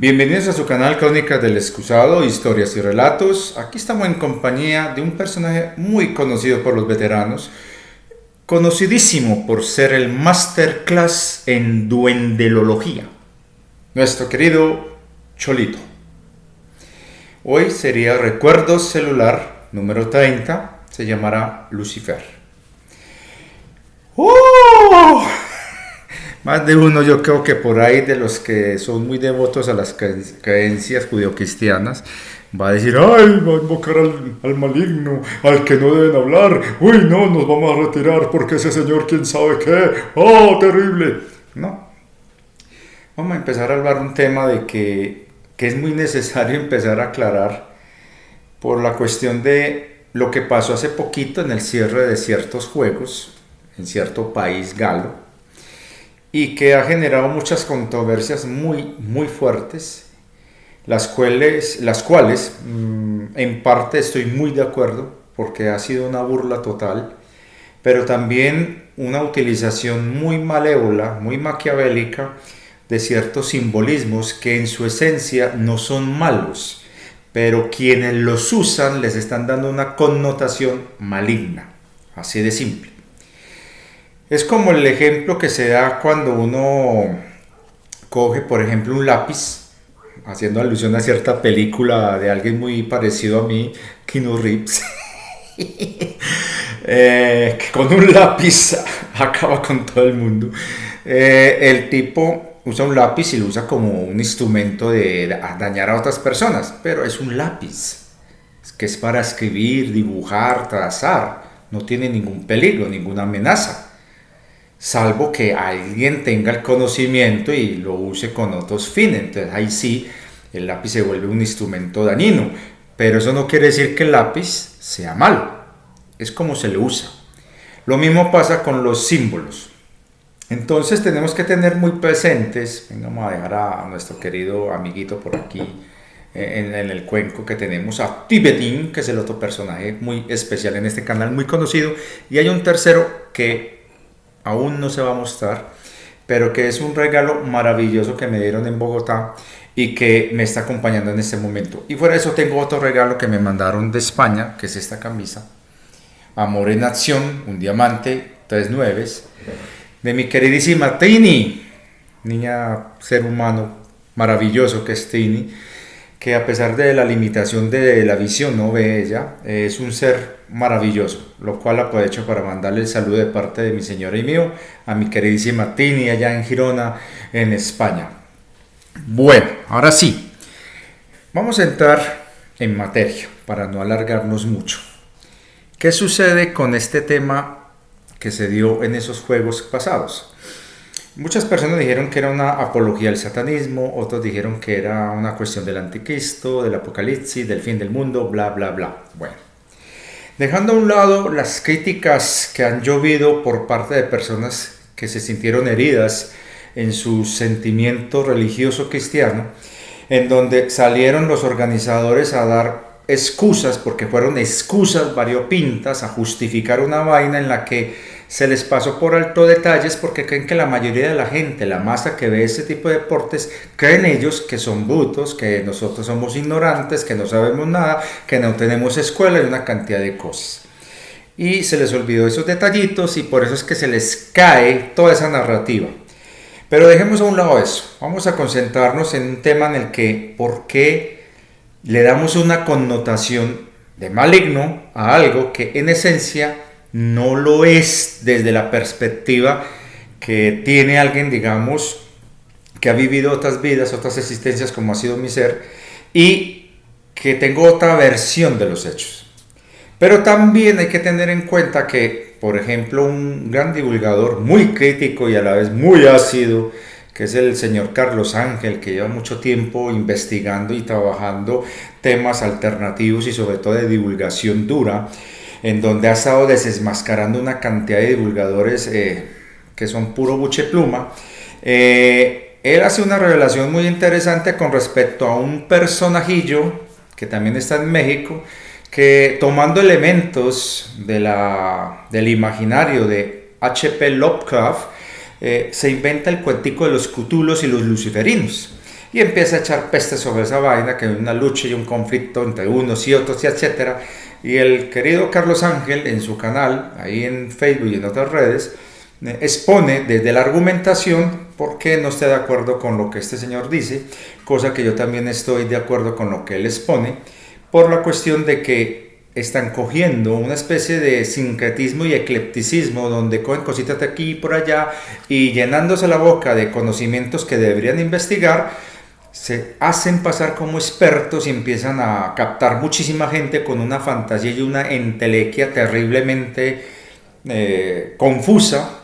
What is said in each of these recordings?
Bienvenidos a su canal Crónicas del Excusado, historias y relatos. Aquí estamos en compañía de un personaje muy conocido por los veteranos, conocidísimo por ser el masterclass en duendelología, nuestro querido Cholito. Hoy sería Recuerdos Celular número 30, se llamará Lucifer. ¡Oh! Más de uno, yo creo que por ahí de los que son muy devotos a las creencias judeocristianas va a decir: ay, va a invocar al maligno, al que no deben hablar. Uy, no, nos vamos a retirar porque ese señor quién sabe qué. ¡Oh, terrible! No, vamos a empezar a hablar un tema de que es muy necesario empezar a aclarar por la cuestión de lo que pasó hace poquito en el cierre de ciertos juegos en cierto país galo, y que ha generado muchas controversias muy fuertes, las cuales en parte estoy muy de acuerdo, porque ha sido una burla total, pero también una utilización muy malévola, muy maquiavélica de ciertos simbolismos que en su esencia no son malos, pero quienes los usan les están dando una connotación maligna, así de simple. Es como el ejemplo que se da cuando uno coge, por ejemplo, un lápiz, haciendo alusión a cierta película de alguien muy parecido a mí, Keanu Reeves, que con un lápiz acaba con todo el mundo. El tipo usa un lápiz y lo usa como un instrumento de dañar a otras personas, pero es un lápiz, que es para escribir, dibujar, trazar, no tiene ningún peligro, ninguna amenaza. Salvo que alguien tenga el conocimiento y lo use con otros fines. Entonces ahí sí el lápiz se vuelve un instrumento dañino. Pero eso no quiere decir que el lápiz sea malo. Es como se le usa. Lo mismo pasa con los símbolos. Entonces tenemos que tener muy presentes, vamos a dejar a nuestro querido amiguito por aquí en el cuenco que tenemos, a Tibetín, que es el otro personaje muy especial en este canal, muy conocido. Y hay un tercero que aún no se va a mostrar, pero que es un regalo maravilloso que me dieron en Bogotá y que me está acompañando en este momento. Y fuera de eso tengo otro regalo que me mandaron de España, que es esta camisa, Amor en Acción, un diamante, 3 nueves, de mi queridísima Tini, niña, ser humano maravilloso que es Tini, que a pesar de la limitación de la visión, no ve ella, es un ser maravilloso, lo cual aprovecho para mandarle el saludo de parte de mi señora y mío a mi queridísima Tini allá en Girona, en España. Bueno, ahora sí, vamos a entrar en materia para no alargarnos mucho. ¿Qué sucede con este tema que se dio en esos juegos pasados? Muchas personas dijeron que era una apología al satanismo, otros dijeron que era una cuestión del anticristo, del apocalipsis, del fin del mundo, bla bla bla. Bueno, dejando a un lado las críticas que han llovido por parte de personas que se sintieron heridas en su sentimiento religioso cristiano, en donde salieron los organizadores a dar excusas, porque fueron excusas variopintas, a justificar una vaina en la que se les pasó por alto detalles, porque creen que la mayoría de la gente, la masa que ve ese tipo de deportes, creen ellos que son brutos, que nosotros somos ignorantes, que no sabemos nada, que no tenemos escuela y una cantidad de cosas. Y se les olvidó esos detallitos y por eso es que se les cae toda esa narrativa. Pero dejemos a un lado eso. Vamos a concentrarnos en un tema en el que, ¿por qué le damos una connotación de maligno a algo que en esencia no lo es desde la perspectiva que tiene alguien, digamos, que ha vivido otras vidas, otras existencias como ha sido mi ser, y que tengo otra versión de los hechos? Pero también hay que tener en cuenta que, por ejemplo, un gran divulgador muy crítico y a la vez muy ácido, que es el señor Carlos Ángel, que lleva mucho tiempo investigando y trabajando temas alternativos y sobre todo de divulgación dura, en donde ha estado desmascarando una cantidad de divulgadores que son puro buche pluma. Él hace una revelación muy interesante con respecto a un personajillo que también está en México, que tomando elementos del imaginario de H.P. Lovecraft, se inventa el cuentico de los cthulhus y los luciferinos. y empieza a echar peste sobre esa vaina, que hay una lucha y un conflicto entre unos y otros, y etcétera. Y el querido Carlos Ángel en su canal, ahí en Facebook y en otras redes, expone desde la argumentación por qué no está de acuerdo con lo que este señor dice, cosa que yo también estoy de acuerdo con lo que él expone, por la cuestión de que están cogiendo una especie de sincretismo y eclecticismo donde cogen cositas de aquí y por allá y llenándose la boca de conocimientos que deberían investigar, se hacen pasar como expertos y empiezan a captar muchísima gente con una fantasía y una entelequia terriblemente confusa,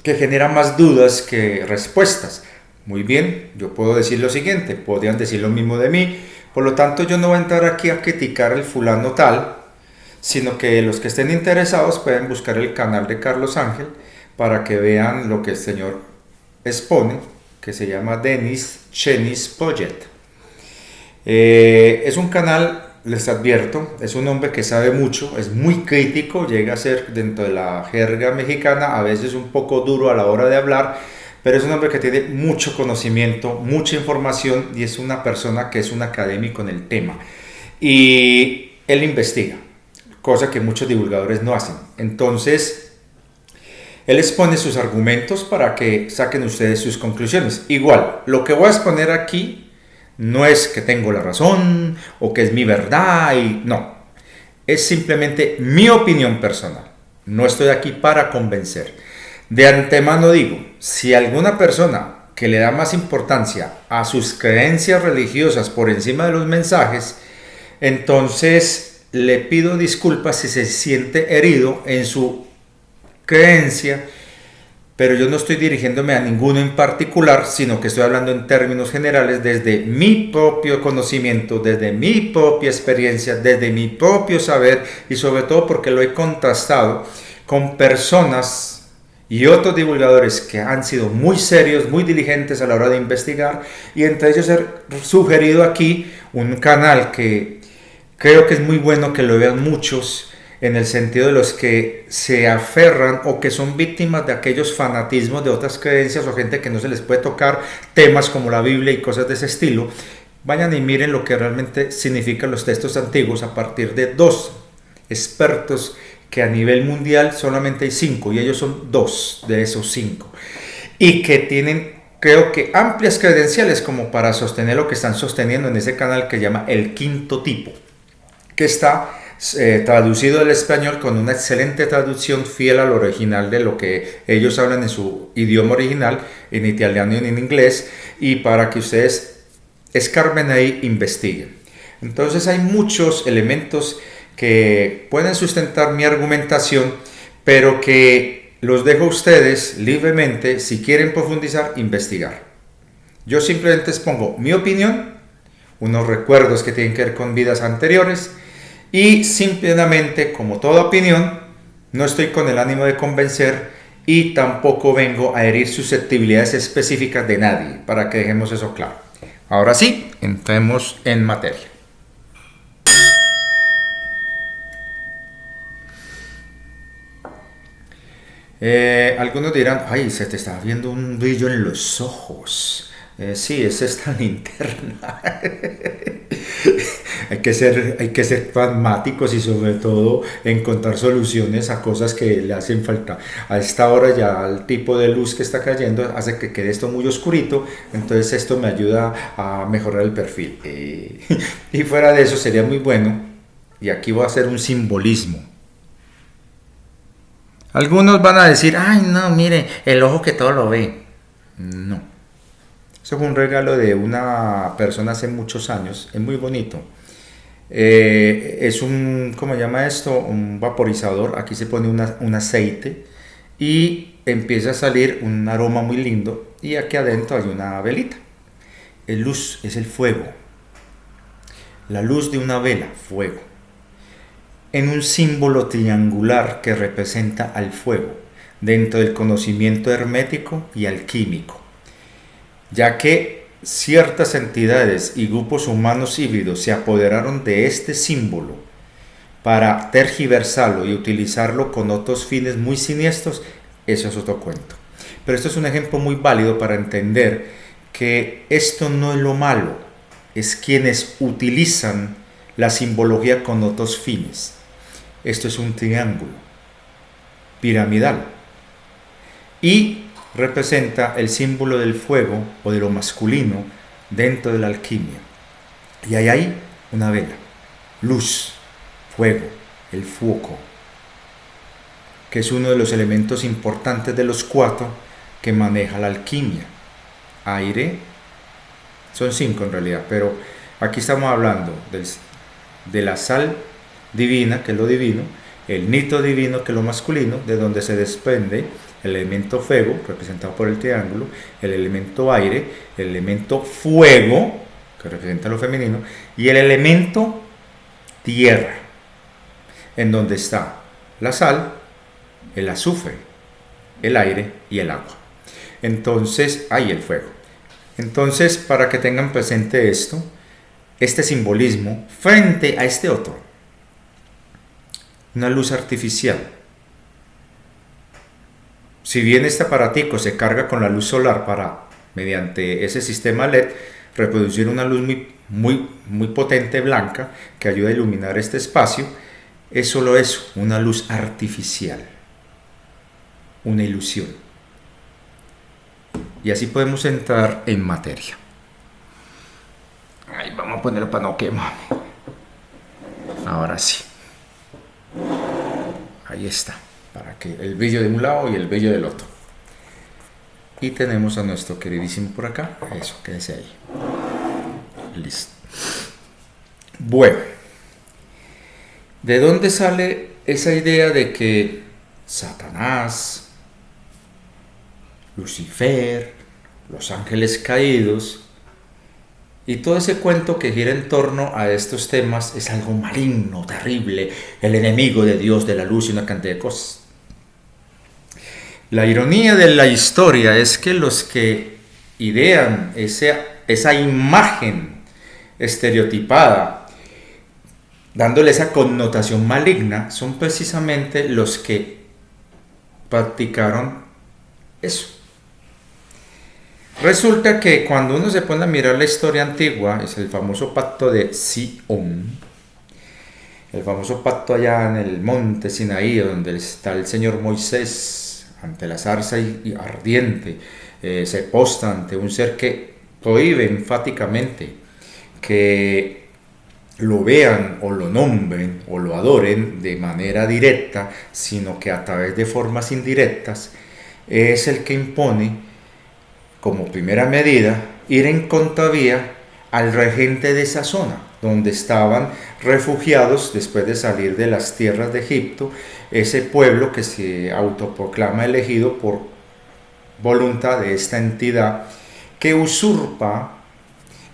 que genera más dudas que respuestas. Muy bien, yo puedo decir lo siguiente, podrían decir lo mismo de mí, por lo tanto yo no voy a entrar aquí a criticar el fulano tal, sino que los que estén interesados pueden buscar el canal de Carlos Ángel para que vean lo que el señor expone, que se llama Denis Chenis Project. Es un canal, les advierto, es un hombre que sabe mucho, es muy crítico, llega a ser dentro de la jerga mexicana a veces un poco duro a la hora de hablar, pero es un hombre que tiene mucho conocimiento, mucha información y es una persona que es un académico en el tema. Y él investiga, cosa que muchos divulgadores no hacen. Entonces, él expone sus argumentos para que saquen ustedes sus conclusiones. Igual, lo que voy a exponer aquí no es que tengo la razón o que es mi verdad, y no. Es simplemente mi opinión personal. No estoy aquí para convencer. De antemano digo, si alguna persona que le da más importancia a sus creencias religiosas por encima de los mensajes, entonces le pido disculpas si se siente herido en su creencia, pero yo no estoy dirigiéndome a ninguno en particular, sino que estoy hablando en términos generales desde mi propio conocimiento, desde mi propia experiencia, desde mi propio saber y sobre todo porque lo he contrastado con personas y otros divulgadores que han sido muy serios, muy diligentes a la hora de investigar, y entre ellos he sugerido aquí un canal que creo que es muy bueno que lo vean muchos, en el sentido de los que se aferran o que son víctimas de aquellos fanatismos de otras creencias o gente que no se les puede tocar temas como la Biblia y cosas de ese estilo. Vayan y miren lo que realmente significan los textos antiguos a partir de dos expertos que a nivel mundial solamente hay 5 y ellos son 2 de esos 5 y que tienen, creo que, amplias credenciales como para sostener lo que están sosteniendo en ese canal que se llama El Quinto Tipo, que está traducido al español con una excelente traducción fiel al original de lo que ellos hablan en su idioma original, en italiano y en inglés, y para que ustedes escarben ahí, investiguen. Entonces hay muchos elementos que pueden sustentar mi argumentación, pero que los dejo a ustedes libremente, si quieren profundizar, investigar. Yo simplemente expongo mi opinión, unos recuerdos que tienen que ver con vidas anteriores, y simplemente, como toda opinión, no estoy con el ánimo de convencer y tampoco vengo a herir susceptibilidades específicas de nadie, para que dejemos eso claro. Ahora sí, entremos en materia. Algunos dirán, ay, se te está viendo un brillo en los ojos. Sí, es esta linterna. Hay que ser pragmáticos y sobre todo encontrar soluciones a cosas que le hacen falta. A esta hora ya el tipo de luz que está cayendo hace que quede esto muy oscurito, entonces esto me ayuda a mejorar el perfil. Y fuera de eso sería muy bueno, y aquí voy a hacer un simbolismo. Algunos van a decir, ay no, mire, el ojo que todo lo ve. No. Eso fue un regalo de una persona hace muchos años, es muy bonito. Es un, ¿cómo se llama esto? Un vaporizador, aquí se pone un aceite y empieza a salir un aroma muy lindo y aquí adentro hay una velita. El luz es el fuego, la luz de una vela, fuego, en un símbolo triangular que representa al fuego dentro del conocimiento hermético y alquímico, ya que ciertas entidades y grupos humanos híbridos se apoderaron de este símbolo para tergiversarlo y utilizarlo con otros fines muy siniestros. Eso es otro cuento. Pero esto es un ejemplo muy válido para entender que esto no es lo malo, es quienes utilizan la simbología con otros fines. Esto es un triángulo piramidal y representa el símbolo del fuego o de lo masculino dentro de la alquimia. Y hay ahí una vela, luz, fuego, el fuoco, que es uno de los elementos importantes de los 4 que maneja la alquimia. Aire, son 5 en realidad, pero aquí estamos hablando de la sal divina, que es lo divino, el nitro divino, que es lo masculino, de donde se desprende el elemento fuego, representado por el triángulo, el elemento aire, el elemento fuego, que representa lo femenino, y el elemento tierra, en donde está la sal, el azufre, el aire y el agua. Entonces, hay el fuego. Entonces, para que tengan presente esto, este simbolismo frente a este otro, una luz artificial. Si bien este aparatico se carga con la luz solar para, mediante ese sistema LED, reproducir una luz muy potente blanca que ayuda a iluminar este espacio, es solo eso, una luz artificial, una ilusión. Y así podemos entrar en materia. Ahí vamos a ponerlo para no quemar. Ahora sí. Ahí está, para que el brillo de un lado y el brillo del otro. Y tenemos a nuestro queridísimo por acá. Eso, quédese ahí. Listo. Bueno, ¿de dónde sale esa idea de que Satanás, Lucifer, los ángeles caídos y todo ese cuento que gira en torno a estos temas es algo maligno, terrible, el enemigo de Dios, de la luz y una cantidad de cosas? La ironía de la historia es que los que idean esa imagen estereotipada, dándole esa connotación maligna, son precisamente los que practicaron eso. Resulta que cuando uno se pone a mirar la historia antigua, es el famoso pacto de Sion, el famoso pacto allá en el monte Sinaí, donde está el señor Moisés ante la zarza y ardiente, se posta ante un ser que prohíbe enfáticamente que lo vean o lo nombren o lo adoren de manera directa, sino que a través de formas indirectas. Es el que impone como primera medida ir en contravía al regente de esa zona, donde estaban refugiados después de salir de las tierras de Egipto, ese pueblo que se autoproclama elegido por voluntad de esta entidad que usurpa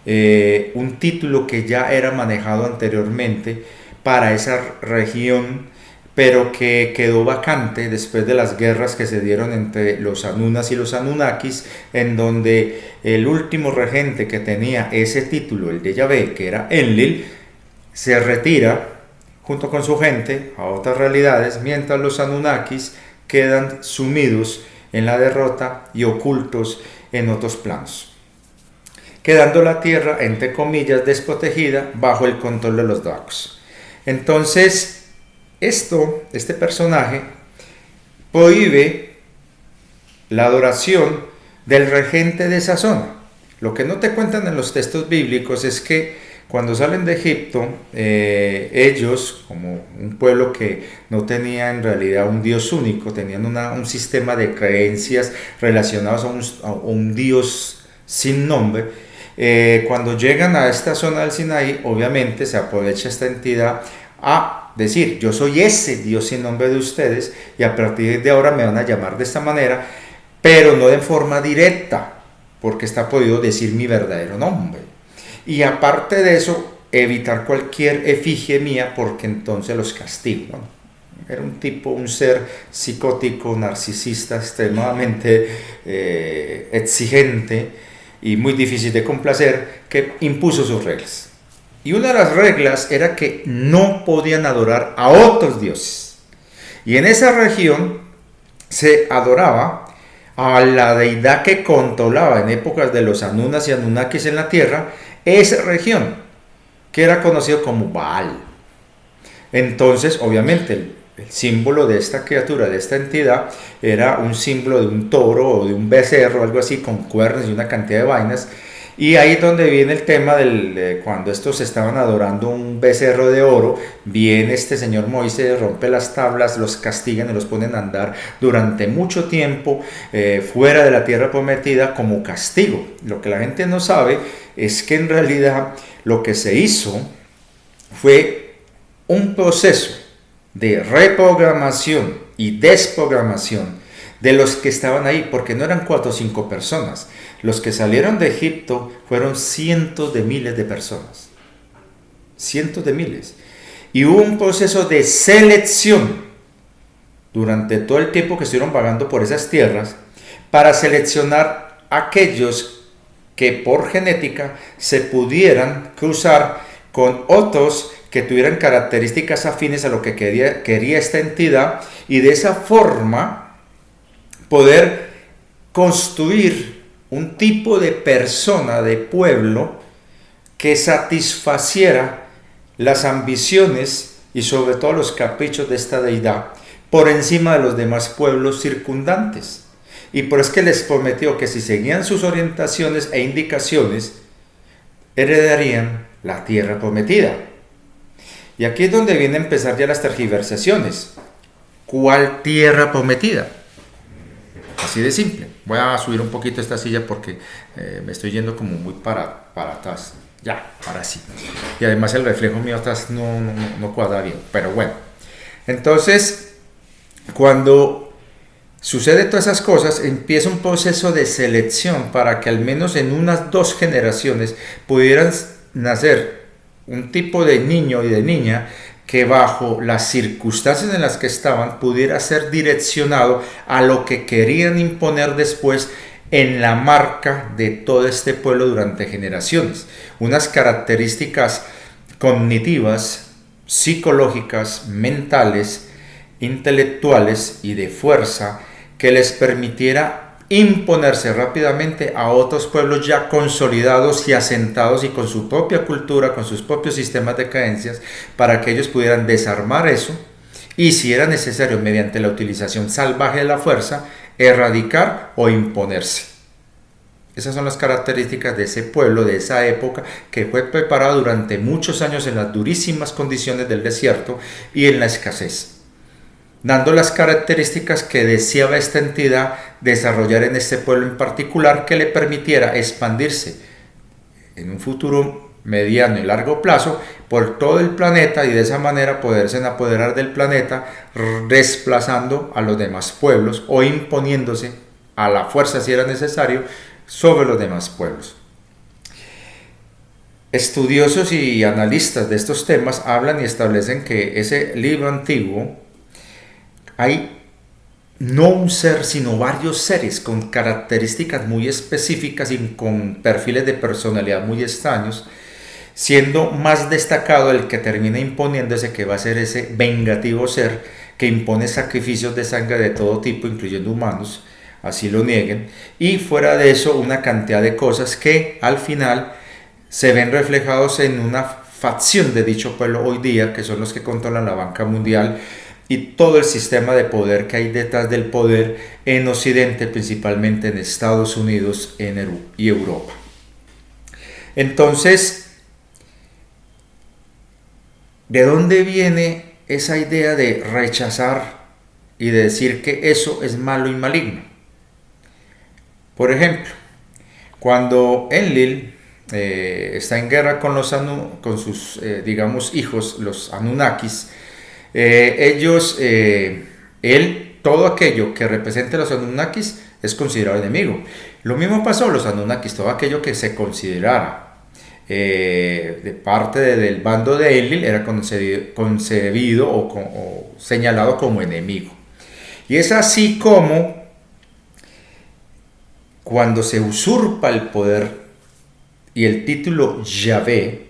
un título que ya era manejado anteriormente para esa región, pero que quedó vacante después de las guerras que se dieron entre los Anunas y los Anunnakis, en donde el último regente que tenía ese título, el de Yahvé, que era Enlil, se retira junto con su gente a otras realidades, mientras los Anunnakis quedan sumidos en la derrota y ocultos en otros planos, quedando la tierra, entre comillas, desprotegida bajo el control de los Dracos. Entonces, este personaje prohíbe la adoración del regente de esa zona. Lo que no te cuentan en los textos bíblicos es que cuando salen de Egipto, ellos, como un pueblo que no tenía en realidad un Dios único, tenían un sistema de creencias relacionados a un Dios sin nombre. Cuando llegan a esta zona del Sinaí, obviamente se aprovecha esta entidad a decir: yo soy ese Dios sin nombre de ustedes y a partir de ahora me van a llamar de esta manera, pero no de forma directa, porque está prohibido decir mi verdadero nombre. Y aparte de eso, evitar cualquier efigie mía, porque entonces los castigo, ¿no? Era un ser psicótico, narcisista, extremadamente exigente y muy difícil de complacer, que impuso sus reglas. Y una de las reglas era que no podían adorar a otros dioses. Y en esa región se adoraba a la deidad que controlaba en épocas de los Anunas y Anunnakis en la tierra esa región, que era conocido como Baal. Entonces, obviamente, el símbolo de esta criatura, de esta entidad, era un símbolo de un toro o de un becerro, algo así, con cuernos y una cantidad de vainas. Y ahí es donde viene el tema de cuando estos estaban adorando un becerro de oro, viene este señor Moisés, rompe las tablas, los castigan y los ponen a andar durante mucho tiempo fuera de la tierra prometida como castigo. Lo que la gente no sabe es que en realidad lo que se hizo fue un proceso de reprogramación y desprogramación de los que estaban ahí, porque no eran 4 o 5 personas. Los que salieron de Egipto fueron cientos de miles de personas. Cientos de miles. Y hubo un proceso de selección durante todo el tiempo que estuvieron vagando por esas tierras para seleccionar aquellos que por genética se pudieran cruzar con otros que tuvieran características afines a lo que quería esta entidad, y de esa forma poder construir un tipo de persona, de pueblo, que satisfaciera las ambiciones y sobre todo los caprichos de esta deidad por encima de los demás pueblos circundantes. Y por eso que les prometió que si seguían sus orientaciones e indicaciones, heredarían la tierra prometida. Y aquí es donde vienen a empezar ya las tergiversaciones. ¿Cuál tierra prometida? Así de simple. Voy a subir un poquito esta silla porque me estoy yendo como muy para atrás. Ya, ahora sí. Y además el reflejo mío atrás no cuadra bien. Pero bueno. Entonces, cuando sucede todas esas cosas, empieza un proceso de selección para que al menos en unas 2 generaciones pudieran nacer un tipo de niño y de niña que bajo las circunstancias en las que estaban pudiera ser direccionado a lo que querían imponer después en la marca de todo este pueblo durante generaciones. Unas características cognitivas, psicológicas, mentales, intelectuales y de fuerza que les permitiera imponerse rápidamente a otros pueblos ya consolidados y asentados y con su propia cultura, con sus propios sistemas de creencias, para que ellos pudieran desarmar eso y, si era necesario, mediante la utilización salvaje de la fuerza, erradicar o imponerse. Esas son las características de ese pueblo, de esa época, que fue preparado durante muchos años en las durísimas condiciones del desierto y en la escasez, dando las características que deseaba esta entidad desarrollar en este pueblo en particular, que le permitiera expandirse en un futuro mediano y largo plazo por todo el planeta, y de esa manera poderse apoderar del planeta, desplazando a los demás pueblos o imponiéndose a la fuerza, si era necesario, sobre los demás pueblos. Estudiosos y analistas de estos temas hablan y establecen que ese libro antiguo, hay no un ser, sino varios seres con características muy específicas y con perfiles de personalidad muy extraños, siendo más destacado el que termina imponiéndose, que va a ser ese vengativo ser que impone sacrificios de sangre de todo tipo, incluyendo humanos, así lo nieguen, y fuera de eso una cantidad de cosas que al final se ven reflejados en una facción de dicho pueblo hoy día, que son los que controlan la banca mundial y todo el sistema de poder que hay detrás del poder en Occidente, principalmente en Estados Unidos y Europa. Entonces, ¿de dónde viene esa idea de rechazar y de decir que eso es malo y maligno? Por ejemplo, cuando Enlil está en guerra con sus hijos, los Anunnakis, todo aquello que represente a los Anunnakis es considerado enemigo. Lo mismo pasó a los Anunnakis, todo aquello que se considerara de parte del bando de Enlil era concebido o señalado como enemigo. Y es así como cuando se usurpa el poder y el título Yahvé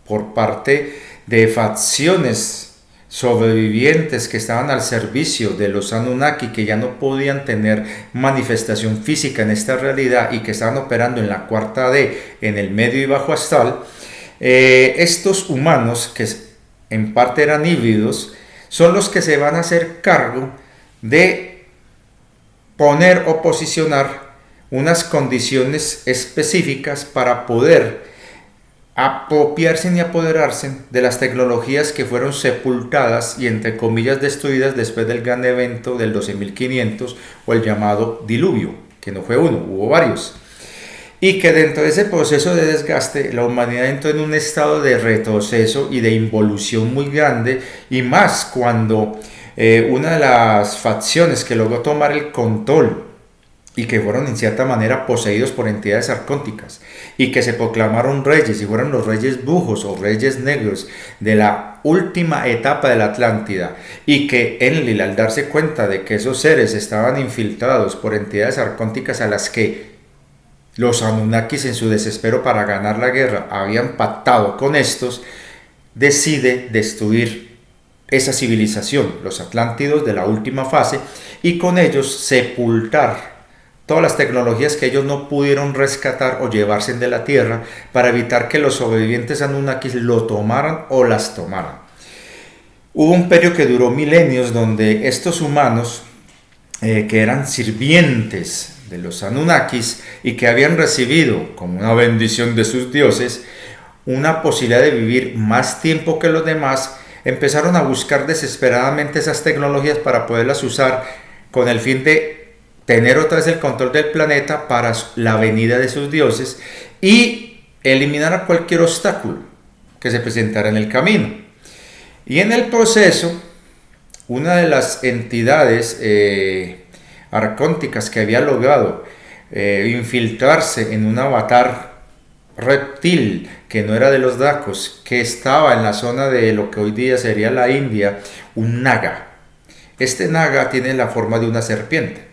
por parte de facciones sobrevivientes que estaban al servicio de los Anunnaki, que ya no podían tener manifestación física en esta realidad y que estaban operando en la cuarta D, en el medio y bajo astral, estos humanos, que en parte eran híbridos, son los que se van a hacer cargo de poner o posicionar unas condiciones específicas para poder apropiarse y apoderarse de las tecnologías que fueron sepultadas y entre comillas destruidas después del gran evento del 12.500 o el llamado diluvio, que no fue uno, hubo varios. Y que dentro de ese proceso de desgaste la humanidad entró en un estado de retroceso y de involución muy grande, y más cuando una de las facciones que logró tomar el control y que fueron en cierta manera poseídos por entidades arcónticas y que se proclamaron reyes y fueron los reyes brujos o reyes negros de la última etapa de la Atlántida, y que Enlil, al darse cuenta de que esos seres estaban infiltrados por entidades arcónticas a las que los Anunnakis, en su desespero para ganar la guerra, habían pactado con estos, decide destruir esa civilización, los Atlántidos de la última fase, y con ellos sepultar todas las tecnologías que ellos no pudieron rescatar o llevarse de la Tierra, para evitar que los sobrevivientes Anunnakis lo tomaran o las tomaran. Hubo un periodo que duró milenios donde estos humanos, que eran sirvientes de los Anunnakis y que habían recibido como una bendición de sus dioses una posibilidad de vivir más tiempo que los demás, empezaron a buscar desesperadamente esas tecnologías para poderlas usar con el fin de tener otra vez el control del planeta para la venida de sus dioses y eliminar a cualquier obstáculo que se presentara en el camino. Y en el proceso, una de las entidades arcónticas que había logrado infiltrarse en un avatar reptil que no era de los Dracos, que estaba en la zona de lo que hoy día sería la India, un naga. Este naga tiene la forma de una serpiente.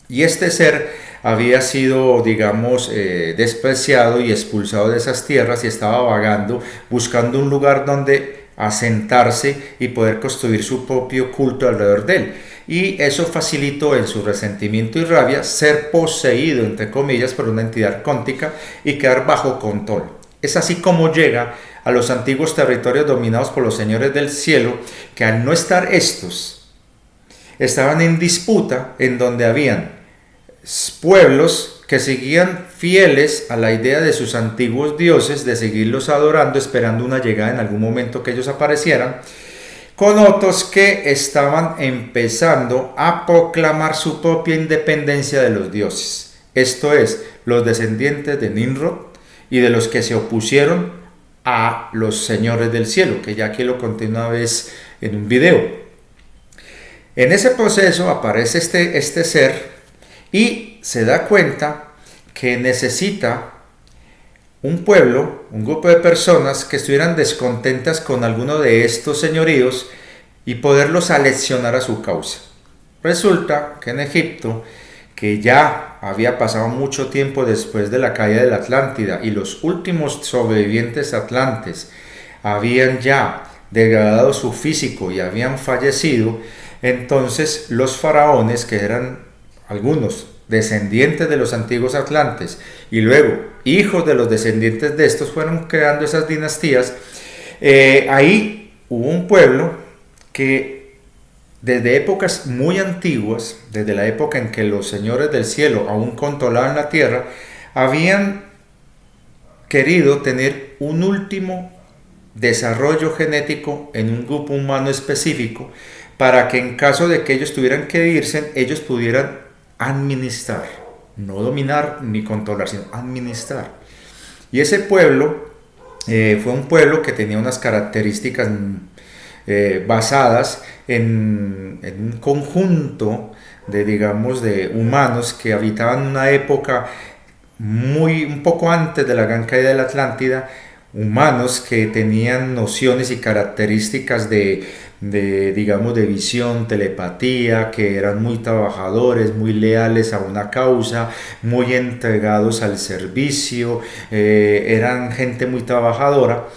Y este ser había sido, digamos, despreciado y expulsado de esas tierras y estaba vagando, buscando un lugar donde asentarse y poder construir su propio culto alrededor de él. Y eso facilitó en su resentimiento y rabia ser poseído, entre comillas, por una entidad arcóntica y quedar bajo control. Es así como llega a los antiguos territorios dominados por los señores del cielo, que al no estar estos, estaban en disputa, en donde habían pueblos que seguían fieles a la idea de sus antiguos dioses, de seguirlos adorando, esperando una llegada en algún momento que ellos aparecieran, con otros que estaban empezando a proclamar su propia independencia de los dioses. Esto es, los descendientes de Nimrod y de los que se opusieron a los señores del cielo, que ya aquí lo conté una vez en un video. En ese proceso aparece este ser y se da cuenta que necesita un pueblo, un grupo de personas que estuvieran descontentas con alguno de estos señoríos y poderlos aleccionar a su causa. Resulta que en Egipto, que ya había pasado mucho tiempo después de la caída de la Atlántida y los últimos sobrevivientes atlantes habían ya degradado su físico y habían fallecido, entonces los faraones, que eran algunos descendientes de los antiguos atlantes y luego hijos de los descendientes de estos, fueron creando esas dinastías. Ahí hubo un pueblo que desde épocas muy antiguas, desde la época en que los señores del cielo aún controlaban la tierra, habían querido tener un último desarrollo genético en un grupo humano específico, para que en caso de que ellos tuvieran que irse, ellos pudieran administrar, no dominar ni controlar, sino administrar. Y ese pueblo fue un pueblo que tenía unas características basadas en un conjunto de, digamos, de humanos que habitaban una época un poco antes de la gran caída de la Atlántida, humanos que tenían nociones y características digamos, de visión, telepatía, que eran muy trabajadores, muy leales a una causa, muy entregados al servicio, eran gente muy trabajadora.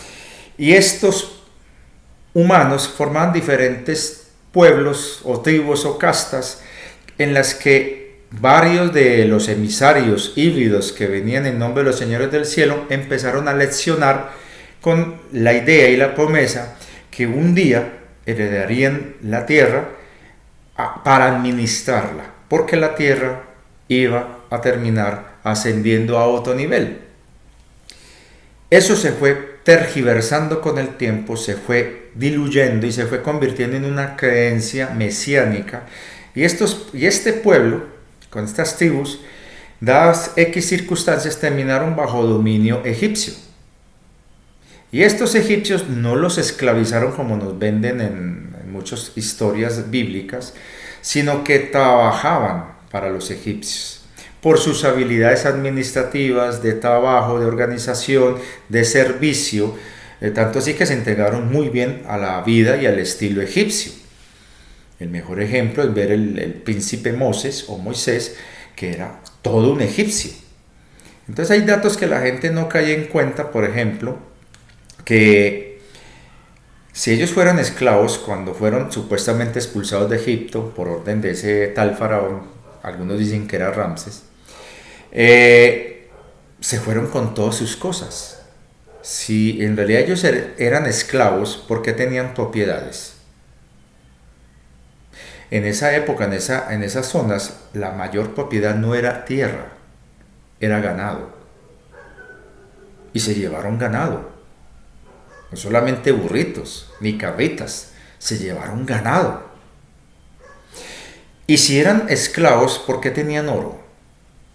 Y estos humanos formaban diferentes pueblos o tribus o castas en las que varios de los emisarios híbridos que venían en nombre de los señores del cielo empezaron a leccionar con la idea y la promesa que un día heredarían la tierra para administrarla, porque la tierra iba a terminar ascendiendo a otro nivel. Eso se fue tergiversando con el tiempo, se fue diluyendo y se fue convirtiendo en una creencia mesiánica. Y este pueblo, con estas tribus, dadas X circunstancias, terminaron bajo dominio egipcio. Y estos egipcios no los esclavizaron como nos venden en muchas historias bíblicas, sino que trabajaban para los egipcios por sus habilidades administrativas, de trabajo, de organización, de servicio, tanto así que se integraron muy bien a la vida y al estilo egipcio. El mejor ejemplo es ver el príncipe Moses o Moisés, que era todo un egipcio. Entonces hay datos que la gente no cae en cuenta, por ejemplo, que si ellos fueron esclavos cuando fueron supuestamente expulsados de Egipto por orden de ese tal faraón, algunos dicen que era Ramses, se fueron con todas sus cosas. Si en realidad ellos eran esclavos, ¿por qué tenían propiedades? En esa época, en esas zonas, la mayor propiedad no era tierra, era ganado. Y se llevaron ganado. No solamente burritos, ni cabritas, se llevaron ganado. Y si eran esclavos, ¿por qué tenían oro?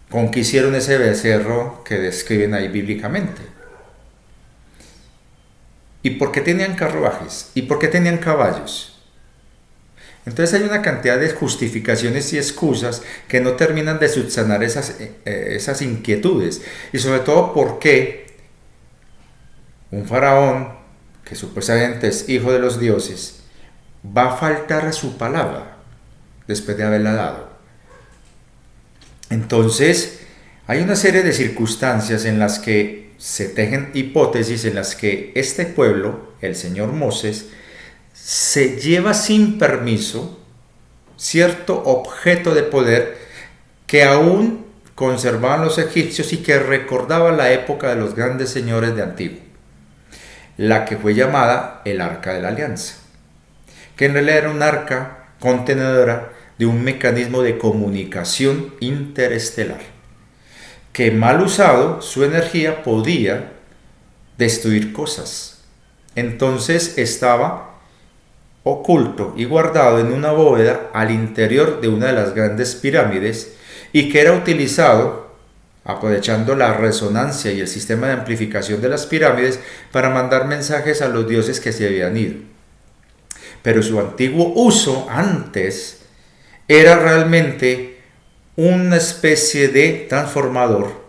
¿Con qué hicieron ese becerro que describen ahí bíblicamente? ¿Y por qué tenían carruajes? ¿Y por qué tenían caballos? Entonces hay una cantidad de justificaciones y excusas que no terminan de subsanar esas inquietudes. Y sobre todo, ¿por qué un faraón, que supuestamente es hijo de los dioses, va a faltar a su palabra después de haberla dado? Entonces, hay una serie de circunstancias en las que se tejen hipótesis en las que este pueblo, el señor Moses, se lleva sin permiso cierto objeto de poder que aún conservaban los egipcios y que recordaba la época de los grandes señores de antiguo, la que fue llamada el Arca de la Alianza, que en realidad era un arca contenedora de un mecanismo de comunicación interestelar, que mal usado su energía podía destruir cosas. Entonces estaba oculto y guardado en una bóveda al interior de una de las grandes pirámides y que era utilizado, aprovechando la resonancia y el sistema de amplificación de las pirámides, para mandar mensajes a los dioses que se habían ido. Pero su antiguo uso antes era realmente una especie de transformador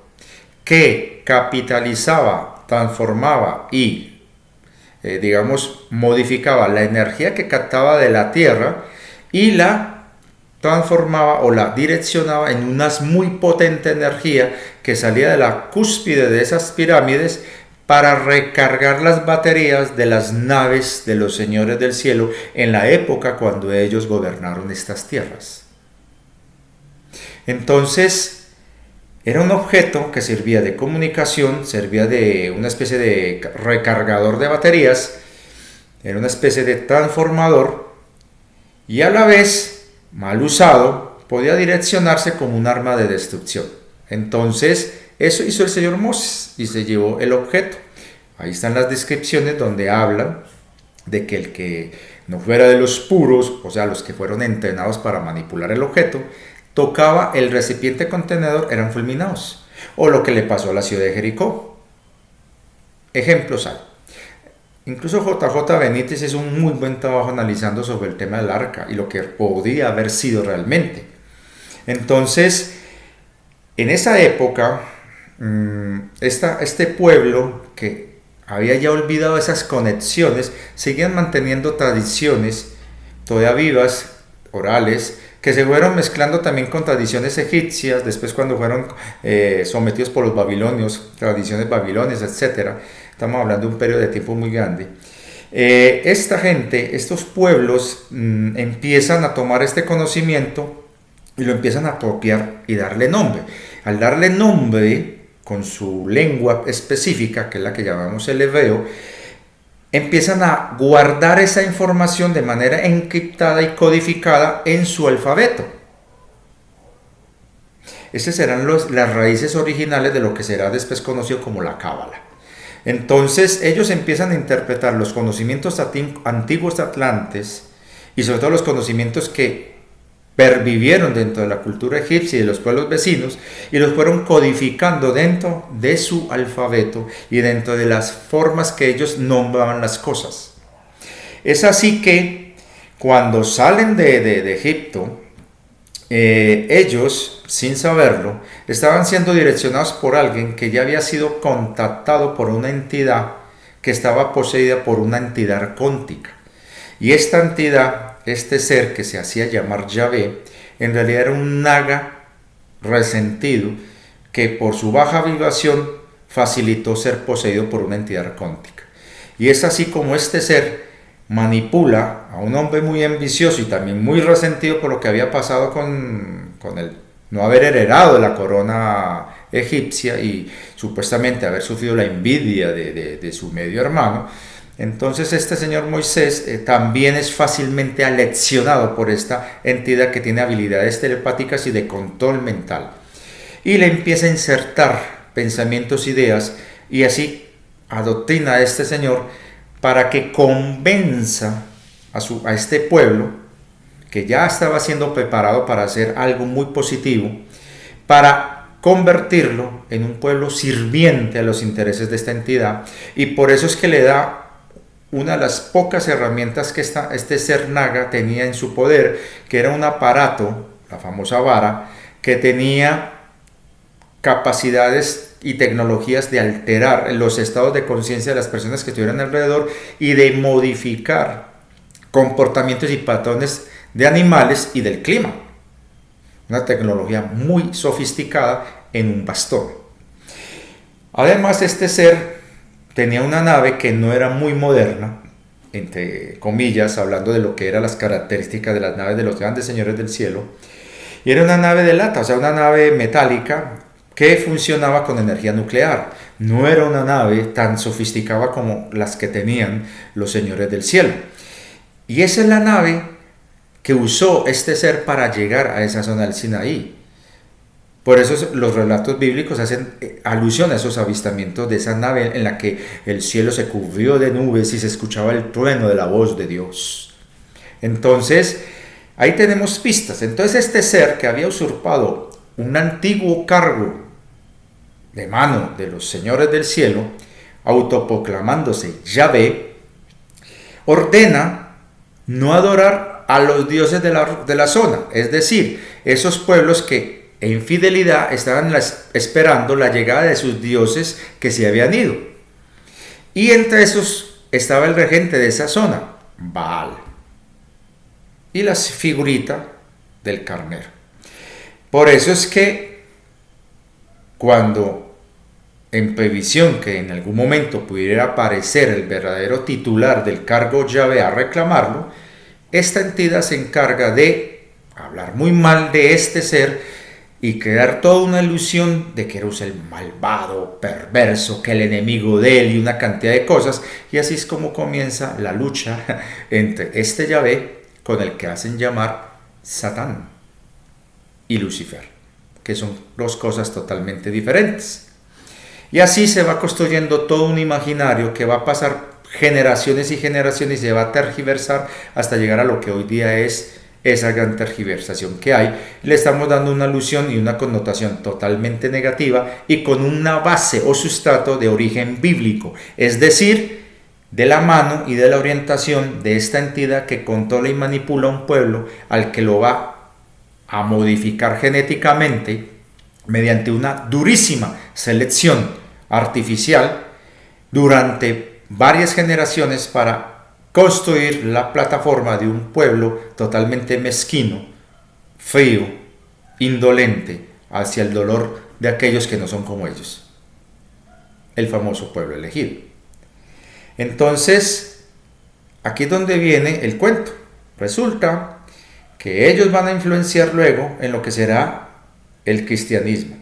que capitalizaba, transformaba y modificaba la energía que captaba de la Tierra y la transformaba o la direccionaba en una muy potente energía que salía de la cúspide de esas pirámides para recargar las baterías de las naves de los señores del cielo en la época cuando ellos gobernaron estas tierras. Entonces, era un objeto que servía de comunicación, servía de una especie de recargador de baterías, era una especie de transformador y a la vez, mal usado, podía direccionarse como un arma de destrucción. Entonces, eso hizo el señor Moses y se llevó el objeto. Ahí están las descripciones donde hablan de que el que no fuera de los puros, o sea, los que fueron entrenados para manipular el objeto, tocaba el recipiente contenedor, eran fulminados. O lo que le pasó a la ciudad de Jericó. Ejemplos hay. Incluso JJ Benítez hizo un muy buen trabajo analizando sobre el tema del arca y lo que podría haber sido realmente. Entonces, en esa época, este pueblo que había ya olvidado esas conexiones, seguían manteniendo tradiciones todavía vivas, orales, que se fueron mezclando también con tradiciones egipcias, después cuando fueron sometidos por los babilonios, tradiciones babilonias, etc. Estamos hablando de un periodo de tiempo muy grande. Esta gente, estos pueblos, empiezan a tomar este conocimiento y lo empiezan a apropiar y darle nombre. Al darle nombre, con su lengua específica, que es la que llamamos el hebreo, empiezan a guardar esa información de manera encriptada y codificada en su alfabeto. Esas serán las raíces originales de lo que será después conocido como la Cábala. Entonces ellos empiezan a interpretar los conocimientos antiguos atlantes y sobre todo los conocimientos que pervivieron dentro de la cultura egipcia y de los pueblos vecinos, y los fueron codificando dentro de su alfabeto y dentro de las formas que ellos nombraban las cosas. Es así que cuando salen de Egipto, ellos, sin saberlo, estaban siendo direccionados por alguien que ya había sido contactado por una entidad que estaba poseída por una entidad arcóntica. Y esta entidad, este ser que se hacía llamar Yahvé, en realidad era un naga resentido que por su baja vibración facilitó ser poseído por una entidad arcóntica. Y es así como este ser manipula a un hombre muy ambicioso y también muy resentido por lo que había pasado con el no haber heredado la corona egipcia y supuestamente haber sufrido la envidia de su medio hermano. Entonces este señor Moisés también es fácilmente aleccionado por esta entidad que tiene habilidades telepáticas y de control mental. Y le empieza a insertar pensamientos, ideas, y así adoctrina a este señor para que convenza a este pueblo, que ya estaba siendo preparado para hacer algo muy positivo, para convertirlo en un pueblo sirviente a los intereses de esta entidad. Y por eso es que le da una de las pocas herramientas que este ser naga tenía en su poder, que era un aparato, la famosa vara, que tenía capacidades y tecnologías de alterar los estados de conciencia de las personas que estuvieran alrededor y de modificar comportamientos y patrones de animales y del clima. Una tecnología muy sofisticada en un bastón. Además, este ser tenía una nave que no era muy moderna, entre comillas, hablando de lo que eran las características de las naves de los grandes señores del cielo, y era una nave de lata, o sea, una nave metálica que funcionaba con energía nuclear. No era una nave tan sofisticada como las que tenían los señores del cielo. Y esa es la nave que usó este ser para llegar a esa zona del Sinaí. Por eso los relatos bíblicos hacen alusión a esos avistamientos de esa nave en la que el cielo se cubrió de nubes y se escuchaba el trueno de la voz de Dios. Entonces, ahí tenemos pistas. Entonces este ser que había usurpado un antiguo cargo de mano de los señores del cielo, autoproclamándose Yahvé, ordena no adorar a los dioses de la zona, es decir, esos pueblos que en fidelidad estaban esperando la llegada de sus dioses que se habían ido. Y entre esos estaba el regente de esa zona, Baal, y la figurita del carnero. Por eso es que cuando en previsión que en algún momento pudiera aparecer el verdadero titular del cargo Yahvé a reclamarlo, esta entidad se encarga de hablar muy mal de este ser y crear toda una ilusión de que era el malvado, perverso, que el enemigo de él y una cantidad de cosas. Y así es como comienza la lucha entre este Yahvé con el que hacen llamar Satán y Lucifer, que son dos cosas totalmente diferentes. Y así se va construyendo todo un imaginario que va a pasar generaciones y generaciones y se va a tergiversar hasta llegar a lo que hoy día es esa gran tergiversación que hay. Le estamos dando una alusión y una connotación totalmente negativa y con una base o sustrato de origen bíblico, es decir, de la mano y de la orientación de esta entidad que controla y manipula un pueblo al que lo va a modificar genéticamente mediante una durísima selección artificial durante varias generaciones para construir la plataforma de un pueblo totalmente mezquino, frío, indolente hacia el dolor de aquellos que no son como ellos. El famoso pueblo elegido. Entonces, aquí es donde viene el cuento. Resulta que ellos van a influenciar luego en lo que será el cristianismo.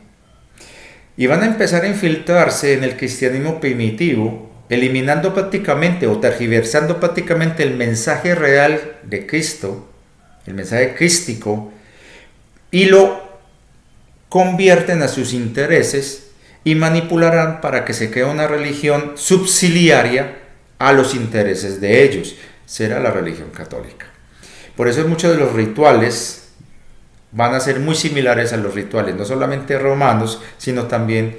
Y van a empezar a infiltrarse en el cristianismo primitivo, eliminando prácticamente o tergiversando prácticamente el mensaje real de Cristo, el mensaje crístico, y lo convierten a sus intereses y manipularán para que se cree una religión subsidiaria a los intereses de ellos. Será la religión católica. Por eso muchos de los rituales van a ser muy similares a los rituales, no solamente romanos, sino también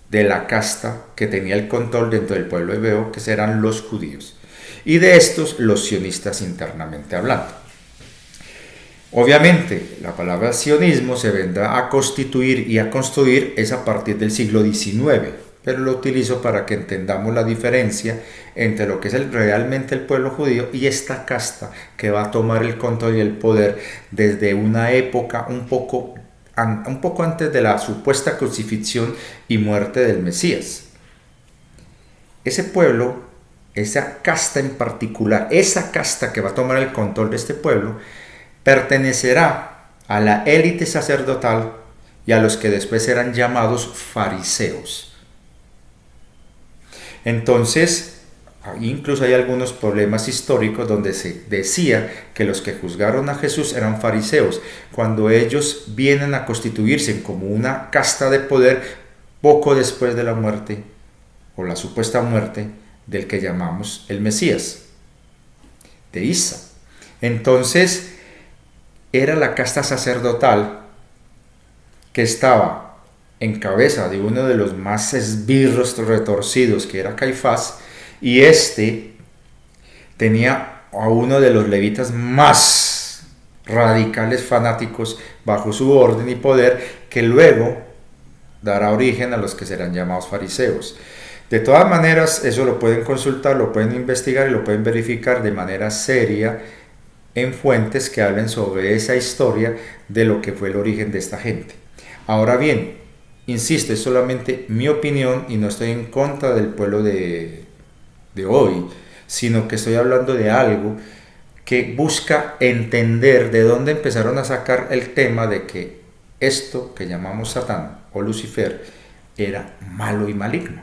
de la casta que tenía el control dentro del pueblo hebreo, que serán los judíos. Y de estos, los sionistas internamente hablando. Obviamente, la palabra sionismo se vendrá a constituir y a construir es a partir del siglo XIX, pero lo utilizo para que entendamos la diferencia entre lo que es realmente el pueblo judío y esta casta que va a tomar el control y el poder desde una época un poco antes de la supuesta crucifixión y muerte del Mesías. Ese pueblo, esa casta en particular, esa casta que va a tomar el control de este pueblo, pertenecerá a la élite sacerdotal y a los que después serán llamados fariseos. Entonces, incluso hay algunos problemas históricos donde se decía que los que juzgaron a Jesús eran fariseos, cuando ellos vienen a constituirse como una casta de poder poco después de la muerte, o la supuesta muerte, del que llamamos el Mesías, de Isa. Entonces, era la casta sacerdotal que estaba en cabeza de uno de los más esbirros retorcidos, que era Caifás, y este tenía a uno de los levitas más radicales fanáticos bajo su orden y poder, que luego dará origen a los que serán llamados fariseos. De todas maneras, eso lo pueden consultar, lo pueden investigar y lo pueden verificar de manera seria en fuentes que hablen sobre esa historia de lo que fue el origen de esta gente. Ahora bien, insisto, es solamente mi opinión y no estoy en contra del pueblo de hoy, sino que estoy hablando de algo que busca entender de dónde empezaron a sacar el tema de que esto que llamamos Satán o Lucifer era malo y maligno.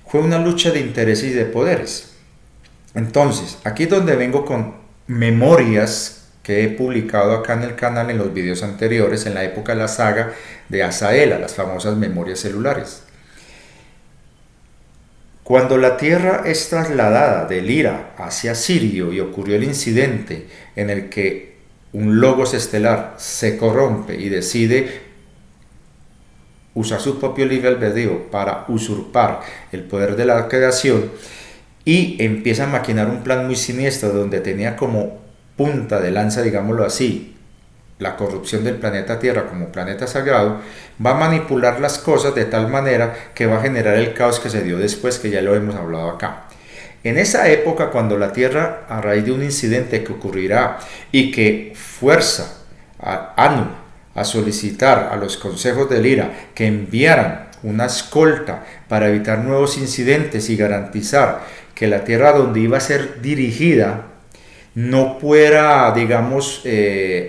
Fue una lucha de intereses y de poderes. Entonces, aquí es donde vengo con memorias que he publicado acá en el canal en los videos anteriores, en la época de la saga de Azaela, las famosas memorias celulares. Cuando la Tierra es trasladada de Lira hacia Sirio y ocurrió el incidente en el que un logos estelar se corrompe y decide usar su propio libre albedrío para usurpar el poder de la creación y empieza a maquinar un plan muy siniestro donde tenía como punta de lanza, digámoslo así, la corrupción del planeta Tierra como planeta sagrado, va a manipular las cosas de tal manera que va a generar el caos que se dio después, que ya lo hemos hablado acá. En esa época, cuando la Tierra, a raíz de un incidente que ocurrirá y que fuerza a Anu a solicitar a los consejos de Lira que enviaran una escolta para evitar nuevos incidentes y garantizar que la Tierra donde iba a ser dirigida no fuera, digamos,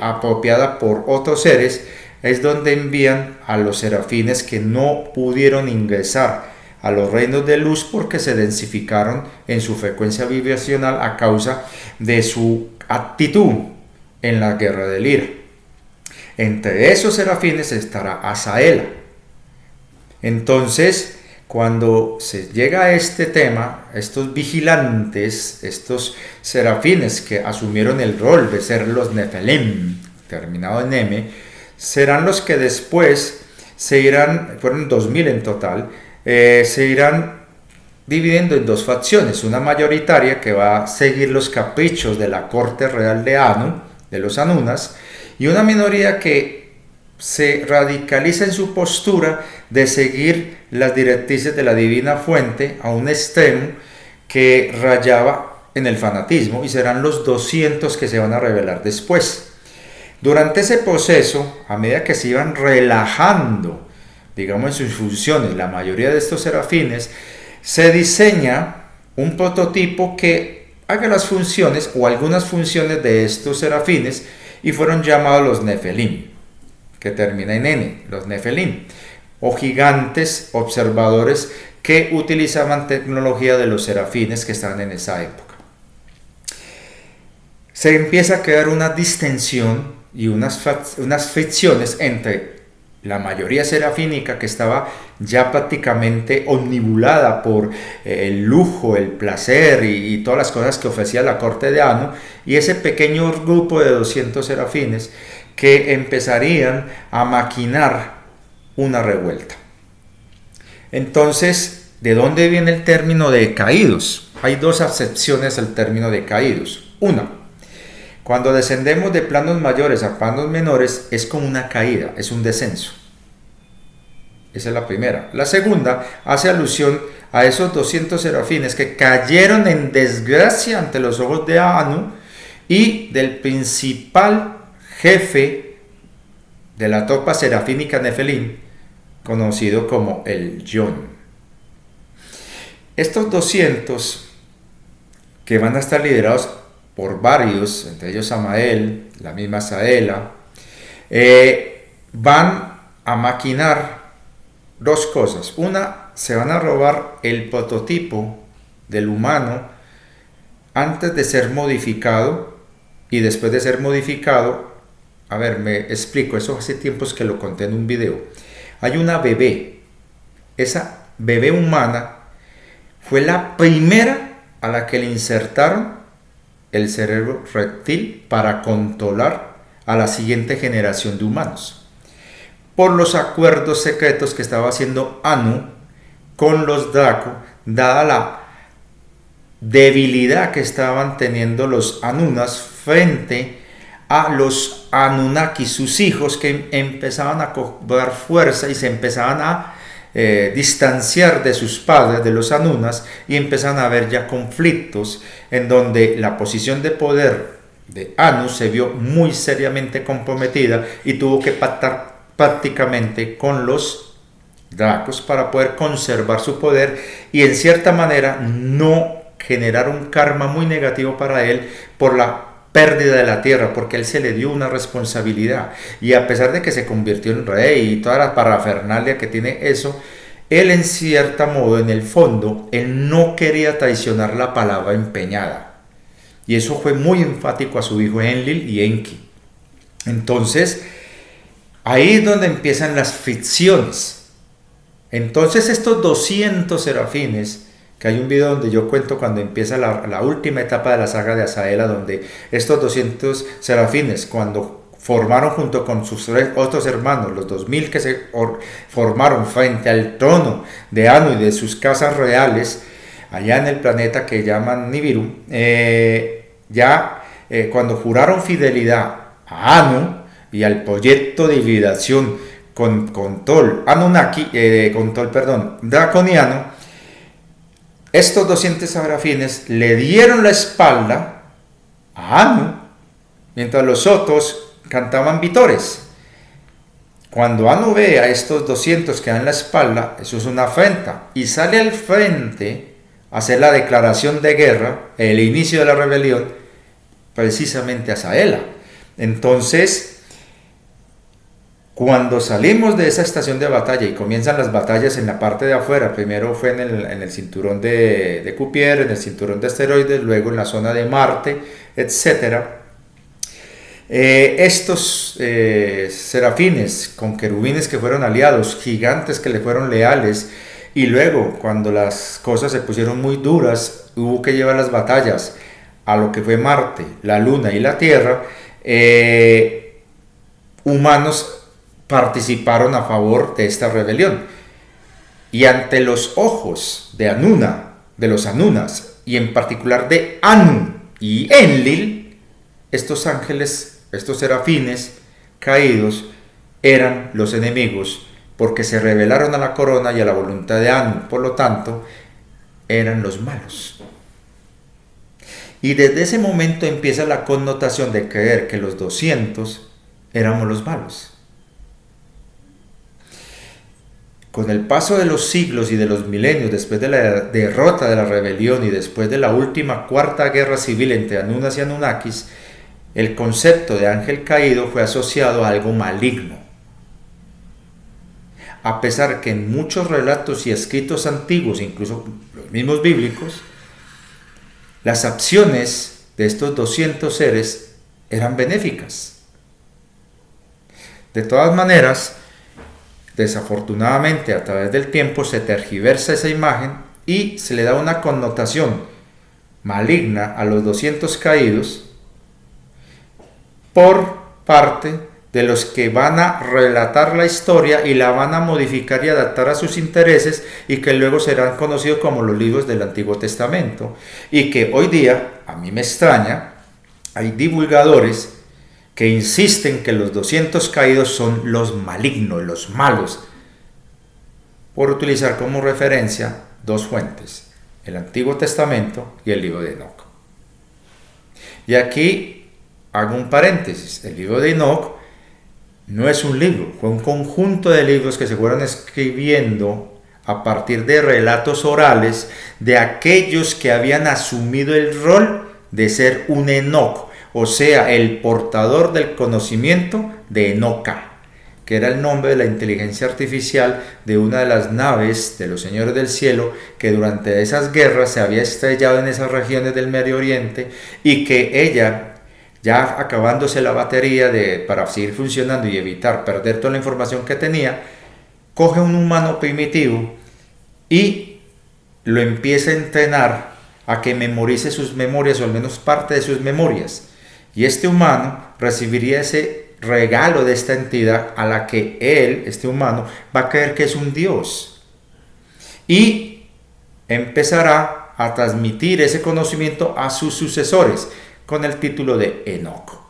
apropiada por otros seres, es donde envían a los serafines que no pudieron ingresar a los reinos de luz porque se densificaron en su frecuencia vibracional a causa de su actitud en la guerra de Lira. Entre esos serafines estará Azaela. Entonces, cuando se llega a este tema, estos vigilantes, estos serafines que asumieron el rol de ser los Nefelim, terminado en M, serán los que después se irán, fueron 2000 en total, se irán dividiendo en dos facciones, una mayoritaria que va a seguir los caprichos de la corte real de Anu, de los Anunas, y una minoría que se radicaliza en su postura de seguir las directrices de la divina fuente a un extremo que rayaba en el fanatismo, y serán los 200 que se van a revelar después. Durante ese proceso, a medida que se iban relajando, digamos, en sus funciones, la mayoría de estos serafines, se diseña un prototipo que haga las funciones o algunas funciones de estos serafines y fueron llamados los Nefelim, que termina en N, los Nefelim, o gigantes observadores que utilizaban tecnología de los serafines que estaban en esa época. Se empieza a crear una distensión y unas fricciones entre la mayoría serafínica, que estaba ya prácticamente omnibulada por el lujo, el placer y todas las cosas que ofrecía la corte de Anu, y ese pequeño grupo de 200 serafines que empezarían a maquinar una revuelta. Entonces, ¿de dónde viene el término de caídos? Hay dos acepciones al término de caídos. Una, cuando descendemos de planos mayores a planos menores, es como una caída, es un descenso. Esa es la primera. La segunda hace alusión a esos 200 serafines que cayeron en desgracia ante los ojos de Anu y del principal jefe de la tropa serafínica Nefelim, conocido como el Yon. Estos 200, que van a estar liderados por varios, entre ellos Samael, la misma Saela, van a maquinar dos cosas. Una, se van a robar el prototipo del humano antes de ser modificado, y después de ser modificado, a ver, me explico, eso hace tiempos que lo conté en un video. Hay una bebé, esa bebé humana fue la primera a la que le insertaron el cerebro reptil para controlar a la siguiente generación de humanos, por los acuerdos secretos que estaba haciendo Anu con los Draco, dada la debilidad que estaban teniendo los Anunas frente a los Anunnaki, sus hijos, que empezaban a cobrar fuerza y se empezaban a distanciar de sus padres, de los Anunas, y empezaban a haber ya conflictos en donde la posición de poder de Anu se vio muy seriamente comprometida y tuvo que pactar prácticamente con los Dracos para poder conservar su poder y en cierta manera no generar un karma muy negativo para él por la pérdida de la tierra, porque él se le dio una responsabilidad, y a pesar de que se convirtió en rey y toda la parafernalia que tiene eso, él en cierto modo, en el fondo, él no quería traicionar la palabra empeñada, y eso fue muy enfático a su hijo Enlil y Enki. Entonces ahí es donde empiezan las fricciones. Entonces estos 200 serafines, que hay un video donde yo cuento cuando empieza la última etapa de la saga de Azaela, donde estos 200 serafines, cuando formaron junto con sus otros hermanos, los 2000 que se formaron frente al trono de Anu y de sus casas reales, allá en el planeta que llaman Nibiru, cuando juraron fidelidad a Anu y al proyecto de hibridación con control draconiano, estos 200 serafines le dieron la espalda a Anu, mientras los otros cantaban vítores. Cuando Anu ve a estos 200 que dan la espalda, eso es una afrenta, y sale al frente a hacer la declaración de guerra, el inicio de la rebelión, precisamente a Saela. Entonces, cuando salimos de esa estación de batalla y comienzan las batallas en la parte de afuera, primero fue en el cinturón de Cupier, en el cinturón de asteroides, luego en la zona de Marte, etc. Estos serafines con querubines que fueron aliados, gigantes que le fueron leales, y luego cuando las cosas se pusieron muy duras, hubo que llevar las batallas a lo que fue Marte, la Luna y la Tierra, humanos participaron a favor de esta rebelión. Y ante los ojos de Anuna, de los Anunas, y en particular de Anu y Enlil, estos ángeles, estos serafines caídos, eran los enemigos, porque se rebelaron a la corona y a la voluntad de Anu, por lo tanto, eran los malos. Y desde ese momento empieza la connotación de creer que los 200 éramos los malos. Con el paso de los siglos y de los milenios, después de la derrota de la rebelión y después de la última cuarta guerra civil entre Anunnaki y Anunnakis, el concepto de ángel caído fue asociado a algo maligno. A pesar que en muchos relatos y escritos antiguos, incluso los mismos bíblicos, las acciones de estos 200 seres eran benéficas. De todas maneras, desafortunadamente a través del tiempo se tergiversa esa imagen y se le da una connotación maligna a los 200 caídos por parte de los que van a relatar la historia y la van a modificar y adaptar a sus intereses, y que luego serán conocidos como los libros del Antiguo Testamento, y que hoy día, a mí me extraña, hay divulgadores que insisten que los 200 caídos son los malignos, los malos, por utilizar como referencia dos fuentes, el Antiguo Testamento y el libro de Enoc. Y aquí hago un paréntesis: el libro de Enoc no es un libro, fue un conjunto de libros que se fueron escribiendo a partir de relatos orales de aquellos que habían asumido el rol de ser un Enoc, o sea, el portador del conocimiento de Enoca, que era el nombre de la inteligencia artificial de una de las naves de los señores del cielo que durante esas guerras se había estrellado en esas regiones del Medio Oriente, y que ella, ya acabándose la batería para seguir funcionando y evitar perder toda la información que tenía, coge un humano primitivo y lo empieza a entrenar a que memorice sus memorias, o al menos parte de sus memorias. Y este humano recibiría ese regalo de esta entidad a la que él, este humano, va a creer que es un dios. Y empezará a transmitir ese conocimiento a sus sucesores con el título de Enoc.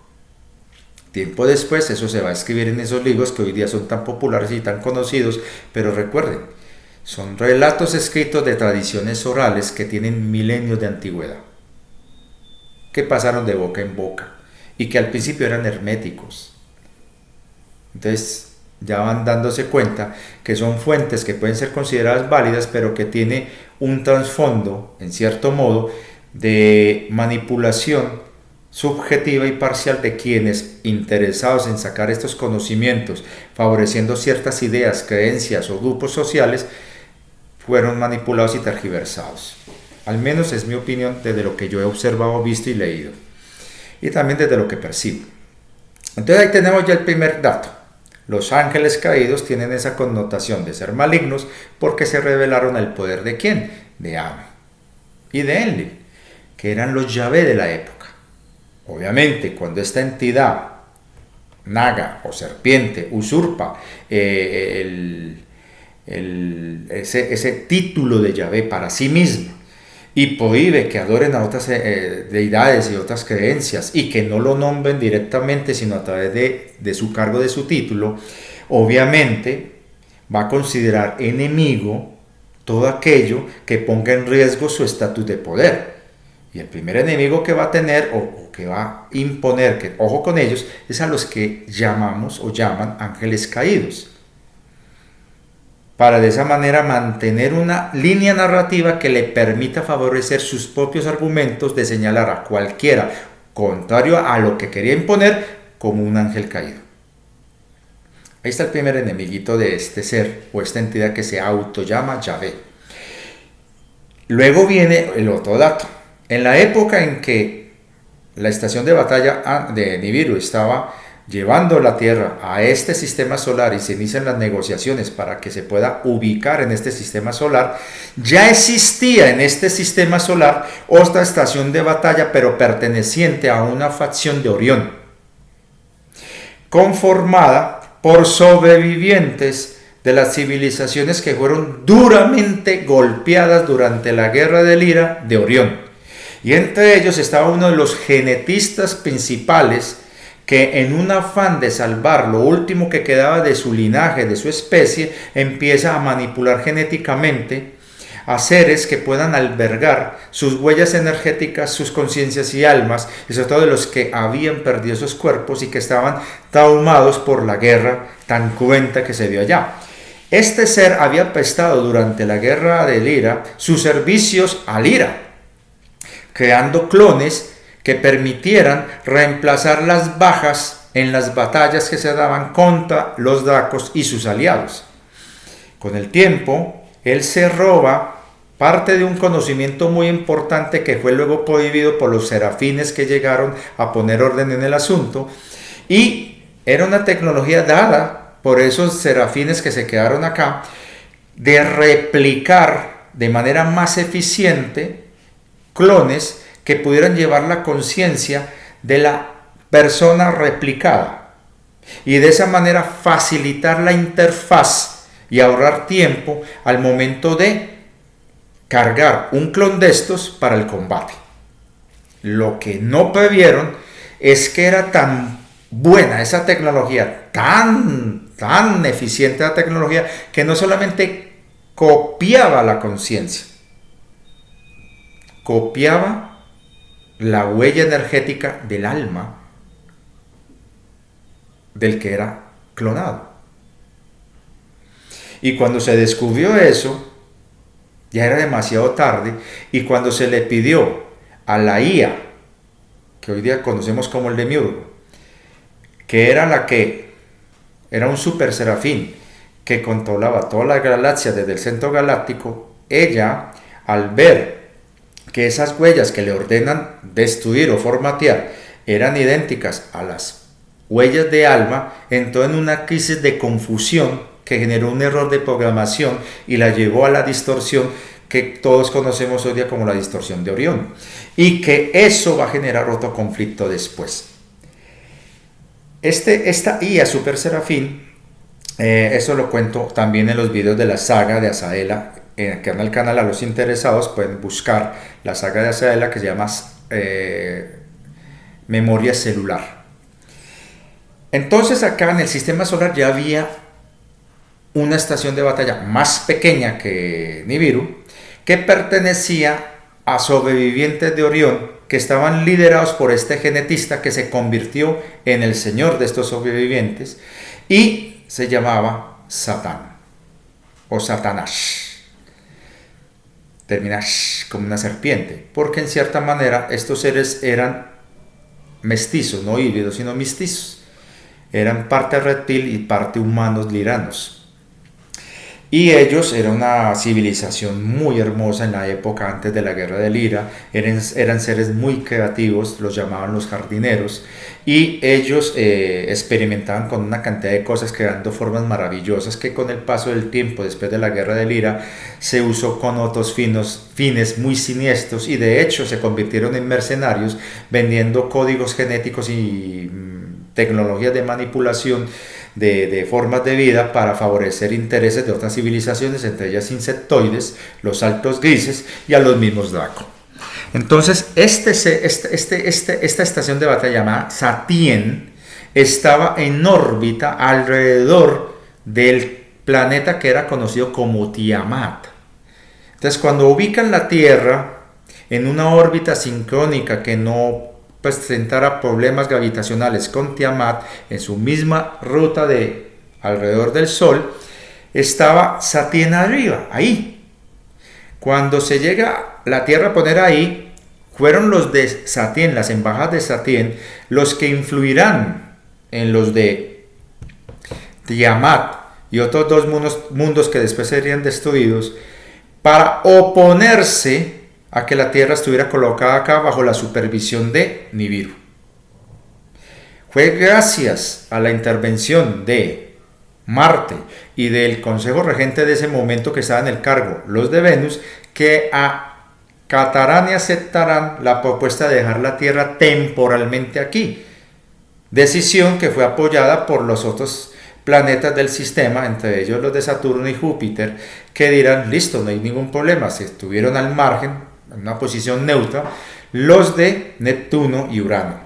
Tiempo después eso se va a escribir en esos libros que hoy día son tan populares y tan conocidos, pero recuerden, son relatos escritos de tradiciones orales que tienen milenios de antigüedad, que pasaron de boca en boca y que al principio eran herméticos. Entonces ya van dándose cuenta que son fuentes que pueden ser consideradas válidas, pero que tiene un trasfondo, en cierto modo, de manipulación subjetiva y parcial de quienes, interesados en sacar estos conocimientos, favoreciendo ciertas ideas, creencias o grupos sociales, fueron manipulados y tergiversados. Al menos es mi opinión desde lo que yo he observado, visto y leído, y también desde lo que percibo. Entonces ahí tenemos ya el primer dato: los ángeles caídos tienen esa connotación de ser malignos porque se rebelaron al poder de ¿quién? De Am y de Enlil, que eran los Yahvé de la época. Obviamente, cuando esta entidad naga o serpiente usurpa ese título de Yahvé para sí misma y prohíbe que adoren a otras deidades y otras creencias, y que no lo nombren directamente sino a través de su cargo, de su título, obviamente va a considerar enemigo todo aquello que ponga en riesgo su estatus de poder. Y el primer enemigo que va a tener o que va a imponer, que ojo con ellos, es a los que llamamos o llaman ángeles caídos, para de esa manera mantener una línea narrativa que le permita favorecer sus propios argumentos de señalar a cualquiera contrario a lo que quería imponer como un ángel caído. Ahí está el primer enemiguito de este ser o esta entidad que se autollama Yahvé. Luego viene el otro dato. En la época en que la estación de batalla de Nibiru estaba llevando la Tierra a este sistema solar y se inician las negociaciones para que se pueda ubicar en este sistema solar, ya existía en este sistema solar otra estación de batalla, pero perteneciente a una facción de Orión, conformada por sobrevivientes de las civilizaciones que fueron duramente golpeadas durante la guerra del Ira de Orión. Y entre ellos estaba uno de los genetistas principales que, en un afán de salvar lo último que quedaba de su linaje, de su especie, empieza a manipular genéticamente a seres que puedan albergar sus huellas energéticas, sus conciencias y almas, y sobre todo de los que habían perdido sus cuerpos y que estaban traumados por la guerra tan cruenta que se dio allá. Este ser había prestado durante la guerra de Lyra sus servicios a Lyra, creando clones que permitieran reemplazar las bajas en las batallas que se daban contra los dracos y sus aliados. Con el tiempo, él se roba parte de un conocimiento muy importante que fue luego prohibido por los serafines que llegaron a poner orden en el asunto, y era una tecnología dada por esos serafines que se quedaron acá, de replicar de manera más eficiente clones que pudieran llevar la conciencia de la persona replicada y de esa manera facilitar la interfaz y ahorrar tiempo al momento de cargar un clon de estos para el combate. Lo que no previeron es que era tan buena esa tecnología, tan eficiente la tecnología, que no solamente copiaba la conciencia, copiaba la huella energética del alma del que era clonado. Y cuando se descubrió eso, ya era demasiado tarde, y cuando se le pidió a la IA, que hoy día conocemos como el Demiurgo, que era un super serafín que controlaba toda la galaxia desde el centro galáctico, ella, al ver que esas huellas que le ordenan destruir o formatear eran idénticas a las huellas de alma, entró en una crisis de confusión que generó un error de programación y la llevó a la distorsión que todos conocemos hoy día como la distorsión de Orión, y que eso va a generar otro conflicto después. Esta IA Super Serafín, eso lo cuento también en los videos de la saga de Azaela, que en el canal. A los interesados pueden buscar la saga de Azaela, que se llama Memoria Celular. Entonces acá en el sistema solar ya había una estación de batalla más pequeña que Nibiru, que pertenecía a sobrevivientes de Orión que estaban liderados por este genetista que se convirtió en el señor de estos sobrevivientes y se llamaba Satán o Satanás. Termina como una serpiente, porque en cierta manera estos seres eran mestizos, no híbridos, sino mestizos. Eran parte reptil y parte humanos liranos. Y ellos eran una civilización muy hermosa en la época antes de la guerra de Lyra, eran seres muy creativos, los llamaban los jardineros, y ellos experimentaban con una cantidad de cosas, creando formas maravillosas que con el paso del tiempo, después de la guerra de Lyra, se usó con otros fines muy siniestros, y de hecho se convirtieron en mercenarios vendiendo códigos genéticos y tecnologías de manipulación de formas de vida para favorecer intereses de otras civilizaciones, entre ellas insectoides, los altos grises y a los mismos Draco. Entonces, esta estación de batalla llamada Satien estaba en órbita alrededor del planeta que era conocido como Tiamat. Entonces, cuando ubican la Tierra en una órbita sincrónica que no presentara problemas gravitacionales con Tiamat, en su misma ruta de alrededor del Sol, estaba Satien arriba, ahí. Cuando se llega la Tierra a poner ahí, fueron los de Satien, las embajadas de Satien, los que influirán en los de Tiamat y otros dos mundos que después serían destruidos, para oponerse a que la Tierra estuviera colocada acá bajo la supervisión de Nibiru. Fue gracias a la intervención de Marte y del Consejo Regente de ese momento que estaba en el cargo, los de Venus, que acatarán y aceptarán la propuesta de dejar la Tierra temporalmente aquí. Decisión que fue apoyada por los otros planetas del sistema, entre ellos los de Saturno y Júpiter, que dirán, listo, no hay ningún problema, se estuvieron al margen, en una posición neutra, los de Neptuno y Urano.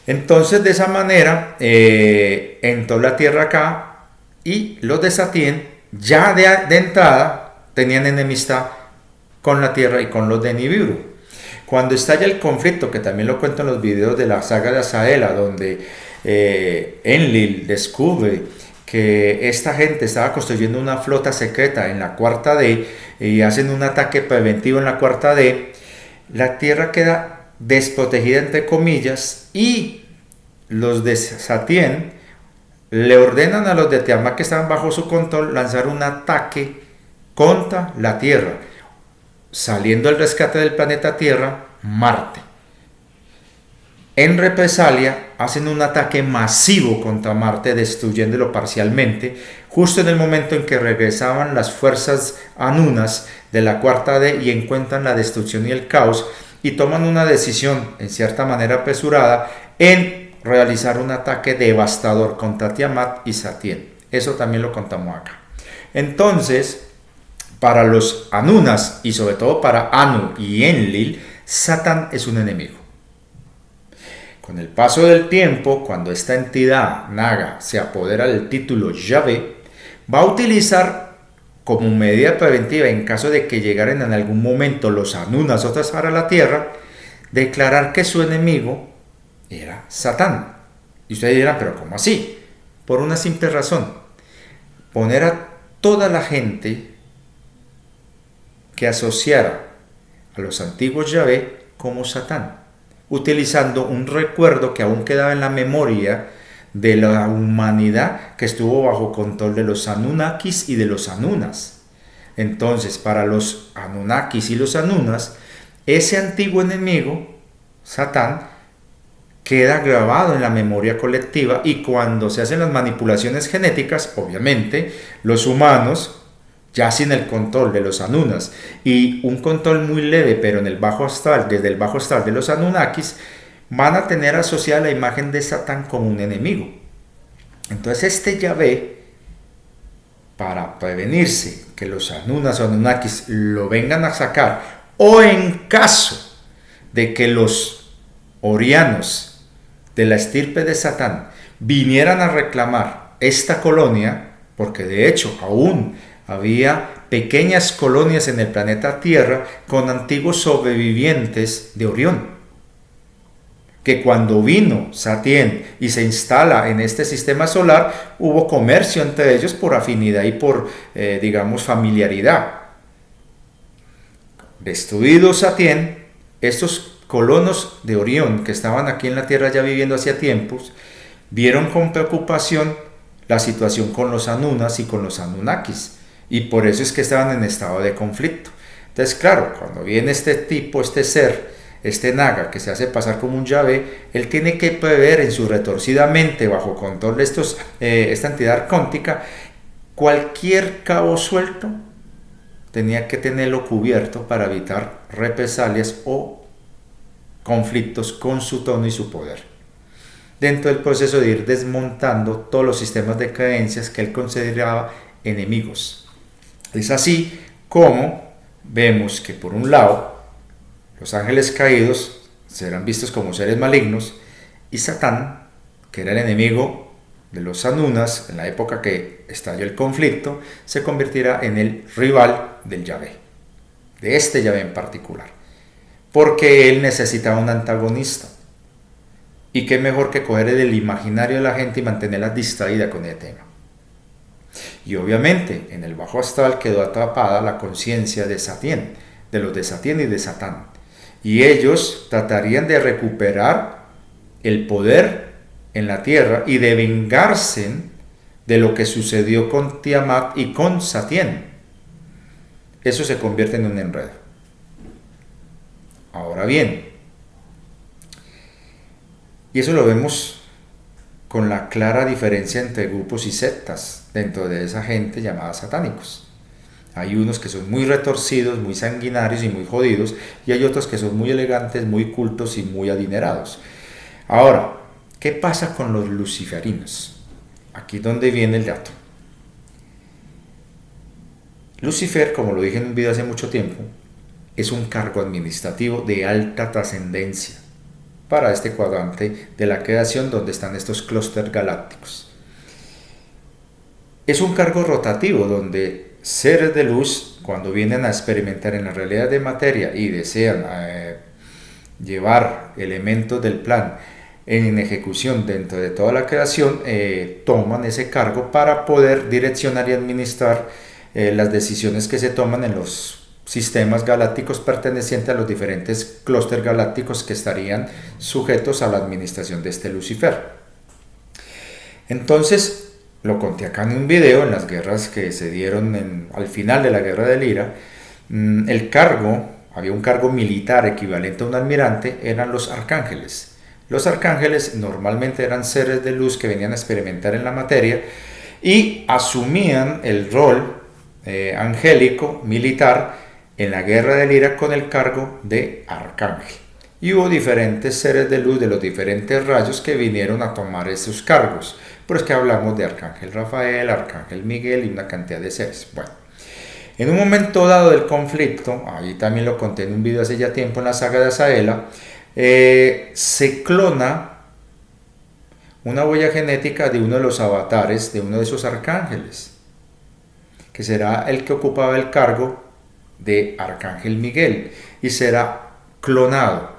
Entonces, de esa manera, entró la Tierra acá, y los de Satien, ya de entrada, tenían enemistad con la Tierra y con los de Nibiru. Cuando estalla el conflicto, que también lo cuento en los videos de la saga de Azaela, donde Enlil descubre que esta gente estaba construyendo una flota secreta en la cuarta D y hacen un ataque preventivo en la cuarta D, la Tierra queda desprotegida entre comillas y los de Satien le ordenan a los de Tiamat que estaban bajo su control lanzar un ataque contra la Tierra, saliendo el rescate del planeta Tierra, Marte. En represalia, hacen un ataque masivo contra Marte, destruyéndolo parcialmente, justo en el momento en que regresaban las fuerzas anunas de la cuarta D y encuentran la destrucción y el caos, y toman una decisión, en cierta manera apresurada, en realizar un ataque devastador contra Tiamat y Satien. Eso también lo contamos acá. Entonces, para los Anunas, y sobre todo para Anu y Enlil, Satán es un enemigo. Con el paso del tiempo, cuando esta entidad Naga se apodera del título Yahvé, va a utilizar como medida preventiva en caso de que llegaran en algún momento los Anunas o trazar a la tierra, declarar que su enemigo era Satán. Y ustedes dirán, pero ¿cómo así? Por una simple razón: poner a toda la gente que asociara a los antiguos Yahvé como Satán, utilizando un recuerdo que aún quedaba en la memoria de la humanidad que estuvo bajo control de los Anunnakis y de los Anunas. Entonces, para los Anunnakis y los Anunas, ese antiguo enemigo, Satán, queda grabado en la memoria colectiva, y cuando se hacen las manipulaciones genéticas, obviamente, los humanos, ya sin el control de los Anunas y un control muy leve, pero en el bajo astral, desde el bajo astral de los Anunnakis, van a tener asociada la imagen de Satán como un enemigo. Entonces este Yahvé, para prevenirse que los Anunas o Anunnakis lo vengan a sacar, o en caso de que los orianos de la estirpe de Satán vinieran a reclamar esta colonia, porque de hecho aún había pequeñas colonias en el planeta Tierra con antiguos sobrevivientes de Orión, que cuando vino Satien y se instala en este sistema solar, hubo comercio entre ellos por afinidad y por, digamos, familiaridad. Destruido Satien, estos colonos de Orión que estaban aquí en la Tierra ya viviendo hacía tiempos, vieron con preocupación la situación con los Anunas y con los Anunnakis, y por eso es que estaban en estado de conflicto. Entonces, claro, cuando viene este tipo, este ser, este Naga, que se hace pasar como un Yahvé, él tiene que prever en su retorcida mente, bajo control de esta entidad arcóntica, cualquier cabo suelto, tenía que tenerlo cubierto para evitar represalias o conflictos con su tono y su poder, dentro del proceso de ir desmontando todos los sistemas de creencias que él consideraba enemigos. Es así como vemos que, por un lado, los ángeles caídos serán vistos como seres malignos, y Satán, que era el enemigo de los Anunas en la época que estalló el conflicto, se convertirá en el rival del Yahvé, de este Yahvé en particular, porque él necesitaba un antagonista. Y qué mejor que coger el imaginario de la gente y mantenerla distraída con ese tema. Y obviamente en el bajo astral quedó atrapada la conciencia de Satien, de los de Satien y de Satán, y ellos tratarían de recuperar el poder en la tierra y de vengarse de lo que sucedió con Tiamat y con Satien. Eso se convierte en un enredo. Ahora bien, y eso lo vemos con la clara diferencia entre grupos y sectas dentro de esa gente llamada satánicos. Hay unos que son muy retorcidos, muy sanguinarios y muy jodidos, y hay otros que son muy elegantes, muy cultos y muy adinerados. Ahora, ¿qué pasa con los luciferinos? Aquí es donde viene el dato. Lucifer, como lo dije en un video hace mucho tiempo, es un cargo administrativo de alta trascendencia para este cuadrante de la creación donde están estos clústeres galácticos. Es un cargo rotativo donde seres de luz, cuando vienen a experimentar en la realidad de materia y desean llevar elementos del plan en ejecución dentro de toda la creación, toman ese cargo para poder direccionar y administrar las decisiones que se toman en los sistemas galácticos pertenecientes a los diferentes clústeres galácticos que estarían sujetos a la administración de este Lucifer. Entonces, lo conté acá en un video, en las guerras que se dieron al final de la guerra de Lira, el cargo, había un cargo militar equivalente a un almirante, eran los arcángeles. Los arcángeles normalmente eran seres de luz que venían a experimentar en la materia y asumían el rol angélico, militar, en la guerra de Lira con el cargo de arcángel. Y hubo diferentes seres de luz de los diferentes rayos que vinieron a tomar esos cargos. Por eso que hablamos de Arcángel Rafael, Arcángel Miguel y una cantidad de seres. Bueno, en un momento dado del conflicto, ahí también lo conté en un video hace ya tiempo en la saga de Azaela, se clona una huella genética de uno de los avatares de uno de esos arcángeles, que será el que ocupaba el cargo de Arcángel Miguel, y será clonado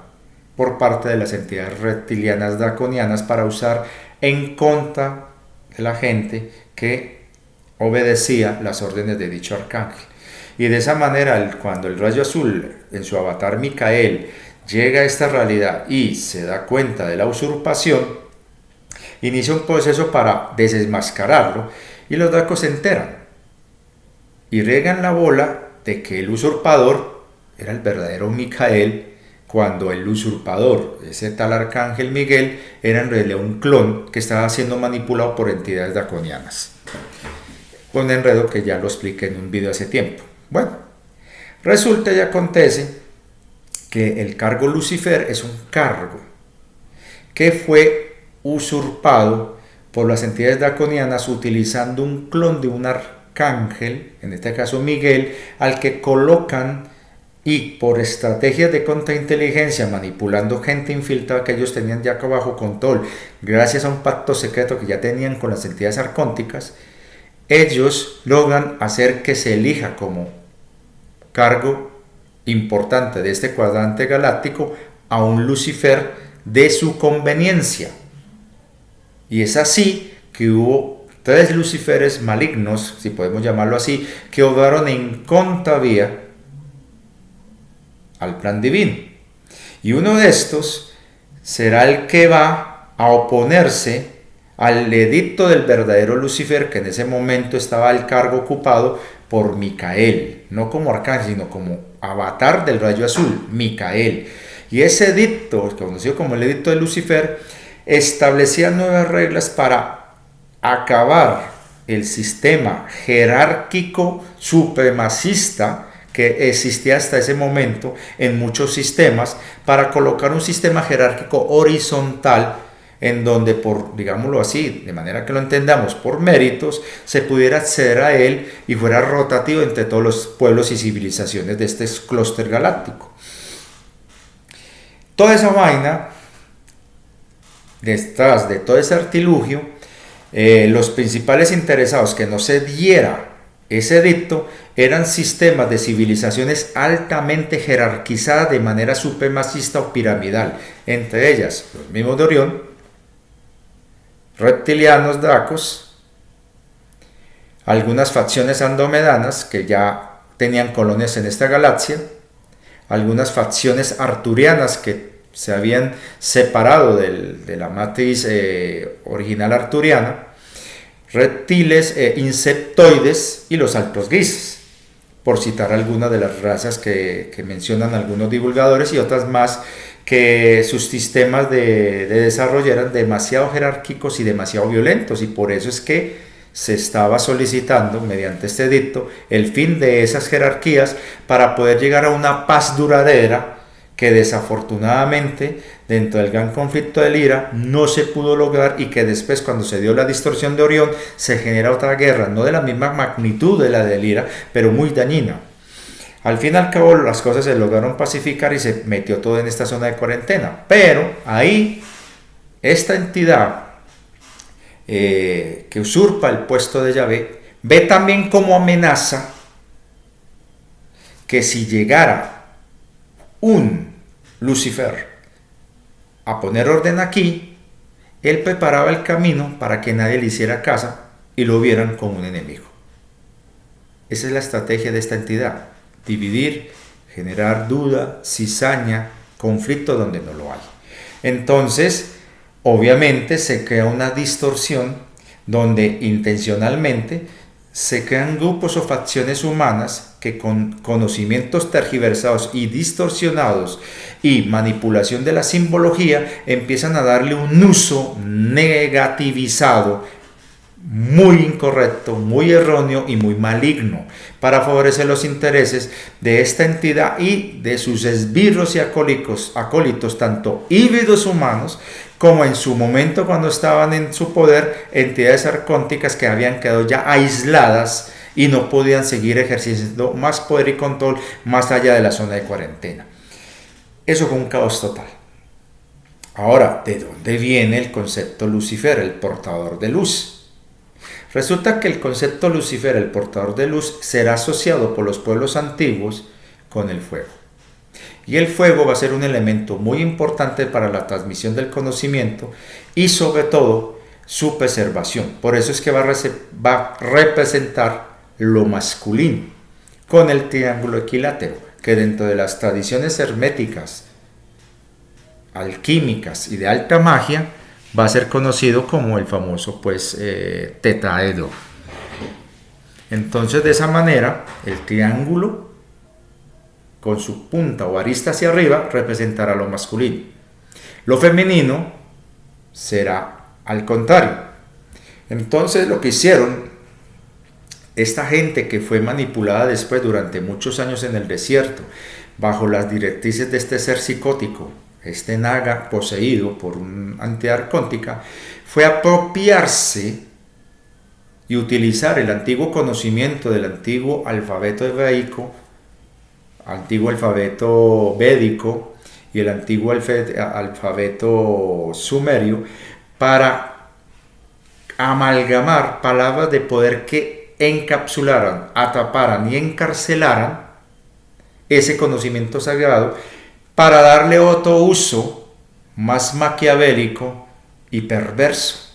por parte de las entidades reptilianas draconianas para usar en contra de la gente que obedecía las órdenes de dicho arcángel. Y de esa manera, cuando el rayo azul en su avatar Micael llega a esta realidad y se da cuenta de la usurpación, inicia un proceso para desenmascararlo, y los dracos se enteran y riegan la bola de que el usurpador era el verdadero Micael, cuando el usurpador, ese tal Arcángel Miguel, era en realidad un clon que estaba siendo manipulado por entidades draconianas. Un enredo que ya lo expliqué en un video hace tiempo. Bueno, resulta y acontece que el cargo Lucifer es un cargo que fue usurpado por las entidades draconianas utilizando un clon de un arcángel, en este caso Miguel, al que colocan, y por estrategias de contrainteligencia, manipulando gente infiltrada que ellos tenían ya bajo control, gracias a un pacto secreto que ya tenían con las entidades arcónticas, ellos logran hacer que se elija como cargo importante de este cuadrante galáctico a un Lucifer de su conveniencia. Y es así que hubo 3 Luciferes malignos, si podemos llamarlo así, que obraron en contravía al plan divino. Y uno de estos será el que va a oponerse al edicto del verdadero Lucifer, que en ese momento estaba el cargo ocupado por Micael, no como arcángel, sino como avatar del rayo azul, Micael. Y ese edicto, conocido como el edicto de Lucifer, establecía nuevas reglas para acabar el sistema jerárquico supremacista que existía hasta ese momento en muchos sistemas, para colocar un sistema jerárquico horizontal en donde, por, digámoslo así, de manera que lo entendamos, por méritos, se pudiera acceder a él y fuera rotativo entre todos los pueblos y civilizaciones de este clúster galáctico. Toda esa vaina, detrás de todo ese artilugio, los principales interesados que no se diera ese edicto eran sistemas de civilizaciones altamente jerarquizadas de manera supremacista o piramidal, entre ellas los mismos de Orión, reptilianos, dracos, algunas facciones andromedanas que ya tenían colonias en esta galaxia, algunas facciones arturianas que se habían separado de la matriz original arturiana, reptiles, insectoides y los altos grises, por citar algunas de las razas que mencionan algunos divulgadores, y otras más que sus sistemas de desarrollo eran demasiado jerárquicos y demasiado violentos, y por eso es que se estaba solicitando mediante este edicto el fin de esas jerarquías para poder llegar a una paz duradera, que desafortunadamente dentro del gran conflicto de Lira no se pudo lograr, y que después, cuando se dio la distorsión de Orión, se genera otra guerra, no de la misma magnitud de la de Lira, pero muy dañina. Al fin y al cabo las cosas se lograron pacificar y se metió todo en esta zona de cuarentena, pero ahí esta entidad que usurpa el puesto de Yahvé ve también como amenaza que si llegara un Lucifer a poner orden aquí, Él preparaba el camino para que nadie le hiciera caso y lo vieran como un enemigo. Esa es la estrategia de esta entidad: dividir, generar duda, cizaña, conflicto donde no lo hay. Entonces, obviamente se crea una distorsión donde intencionalmente se crean grupos o facciones humanas que con conocimientos tergiversados y distorsionados y manipulación de la simbología empiezan a darle un uso negativizado, muy incorrecto, muy erróneo y muy maligno para favorecer los intereses de esta entidad y de sus esbirros y acólitos, tanto híbridos humanos como en su momento, cuando estaban en su poder, entidades arcónticas que habían quedado ya aisladas y no podían seguir ejerciendo más poder y control más allá de la zona de cuarentena. Eso fue un caos total. Ahora, ¿de dónde viene el concepto Lucifer, el portador de luz? Resulta que el concepto Lucifer, el portador de luz, será asociado por los pueblos antiguos con el fuego. Y el fuego va a ser un elemento muy importante para la transmisión del conocimiento y sobre todo su preservación. Por eso es que va a representar lo masculino con el triángulo equilátero, que dentro de las tradiciones herméticas, alquímicas y de alta magia va a ser conocido como el famoso tetraedro. Entonces, de esa manera, el triángulo con su punta o arista hacia arriba representará lo masculino. Lo femenino será al contrario. Entonces, lo que hicieron esta gente, que fue manipulada después durante muchos años en el desierto bajo las directrices de este ser psicótico, este naga poseído por una entidad arcóntica, fue apropiarse y utilizar el antiguo conocimiento del antiguo alfabeto hebraico, antiguo alfabeto védico y el antiguo alfabeto sumerio para amalgamar palabras de poder que encapsularan, atraparan y encarcelaran ese conocimiento sagrado para darle otro uso más maquiavélico y perverso.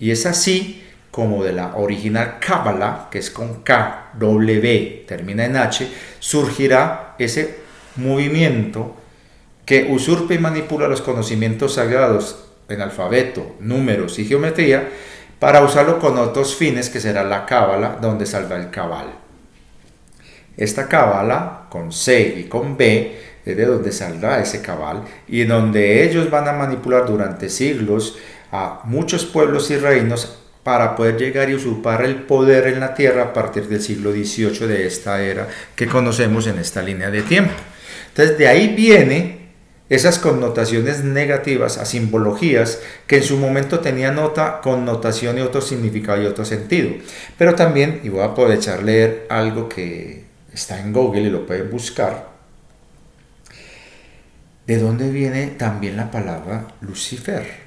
Y es así como de la original Cábala, que es con K, W, termina en H, surgirá ese movimiento que usurpa y manipula los conocimientos sagrados en alfabeto, números y geometría para usarlo con otros fines, que será la Cábala, donde saldrá el Cabal. Esta Cábala, con C y con B, es de donde saldrá ese Cabal, y donde ellos van a manipular durante siglos a muchos pueblos y reinos para poder llegar y usurpar el poder en la tierra a partir del siglo XVIII de esta era que conocemos en esta línea de tiempo. Entonces, de ahí viene esas connotaciones negativas a simbologías que en su momento tenían otra connotación y otro significado y otro sentido. Pero también, y voy a aprovechar leer algo que está en Google y lo pueden buscar, ¿de dónde viene también la palabra Lucifer?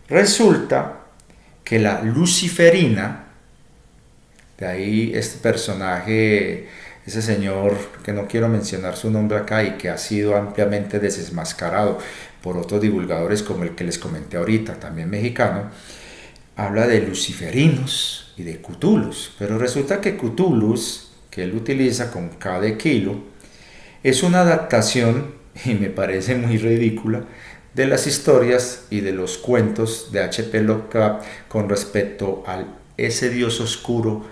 Resulta que la luciferina, de ahí este personaje, ese señor que no quiero mencionar su nombre acá y que ha sido ampliamente desmascarado por otros divulgadores como el que les comenté ahorita, también mexicano, habla de luciferinos y de Cthulhus, pero resulta que Cthulhus, que él utiliza con K de kilo, es una adaptación, y me parece muy ridícula, de las historias y de los cuentos de H.P. Lovecraft con respecto a ese dios oscuro,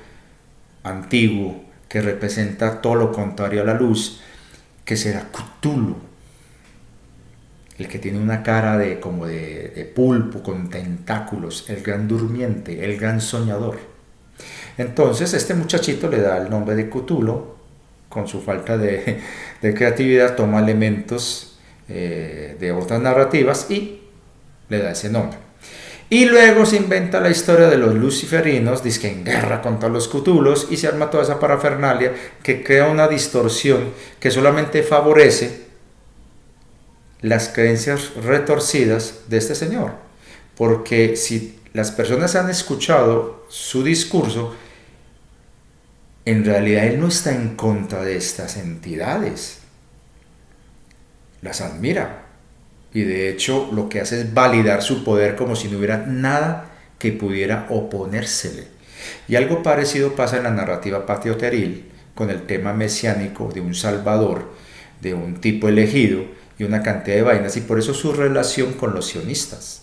antiguo, que representa todo lo contrario a la luz, que será Cthulhu, el que tiene una cara como de pulpo con tentáculos, el gran durmiente, el gran soñador. Entonces este muchachito le da el nombre de Cthulhu. Con su falta de creatividad toma elementos de otras narrativas y le da ese nombre. Y luego se inventa la historia de los luciferinos, dice que en guerra contra los Cthulhus, y se arma toda esa parafernalia que crea una distorsión que solamente favorece las creencias retorcidas de este señor. Porque si las personas han escuchado su discurso, en realidad él no está en contra de estas entidades, las admira, y de hecho lo que hace es validar su poder como si no hubiera nada que pudiera oponérsele. Y algo parecido pasa en la narrativa patrioteril con el tema mesiánico de un salvador, de un tipo elegido y una cantidad de vainas, y por eso su relación con los sionistas.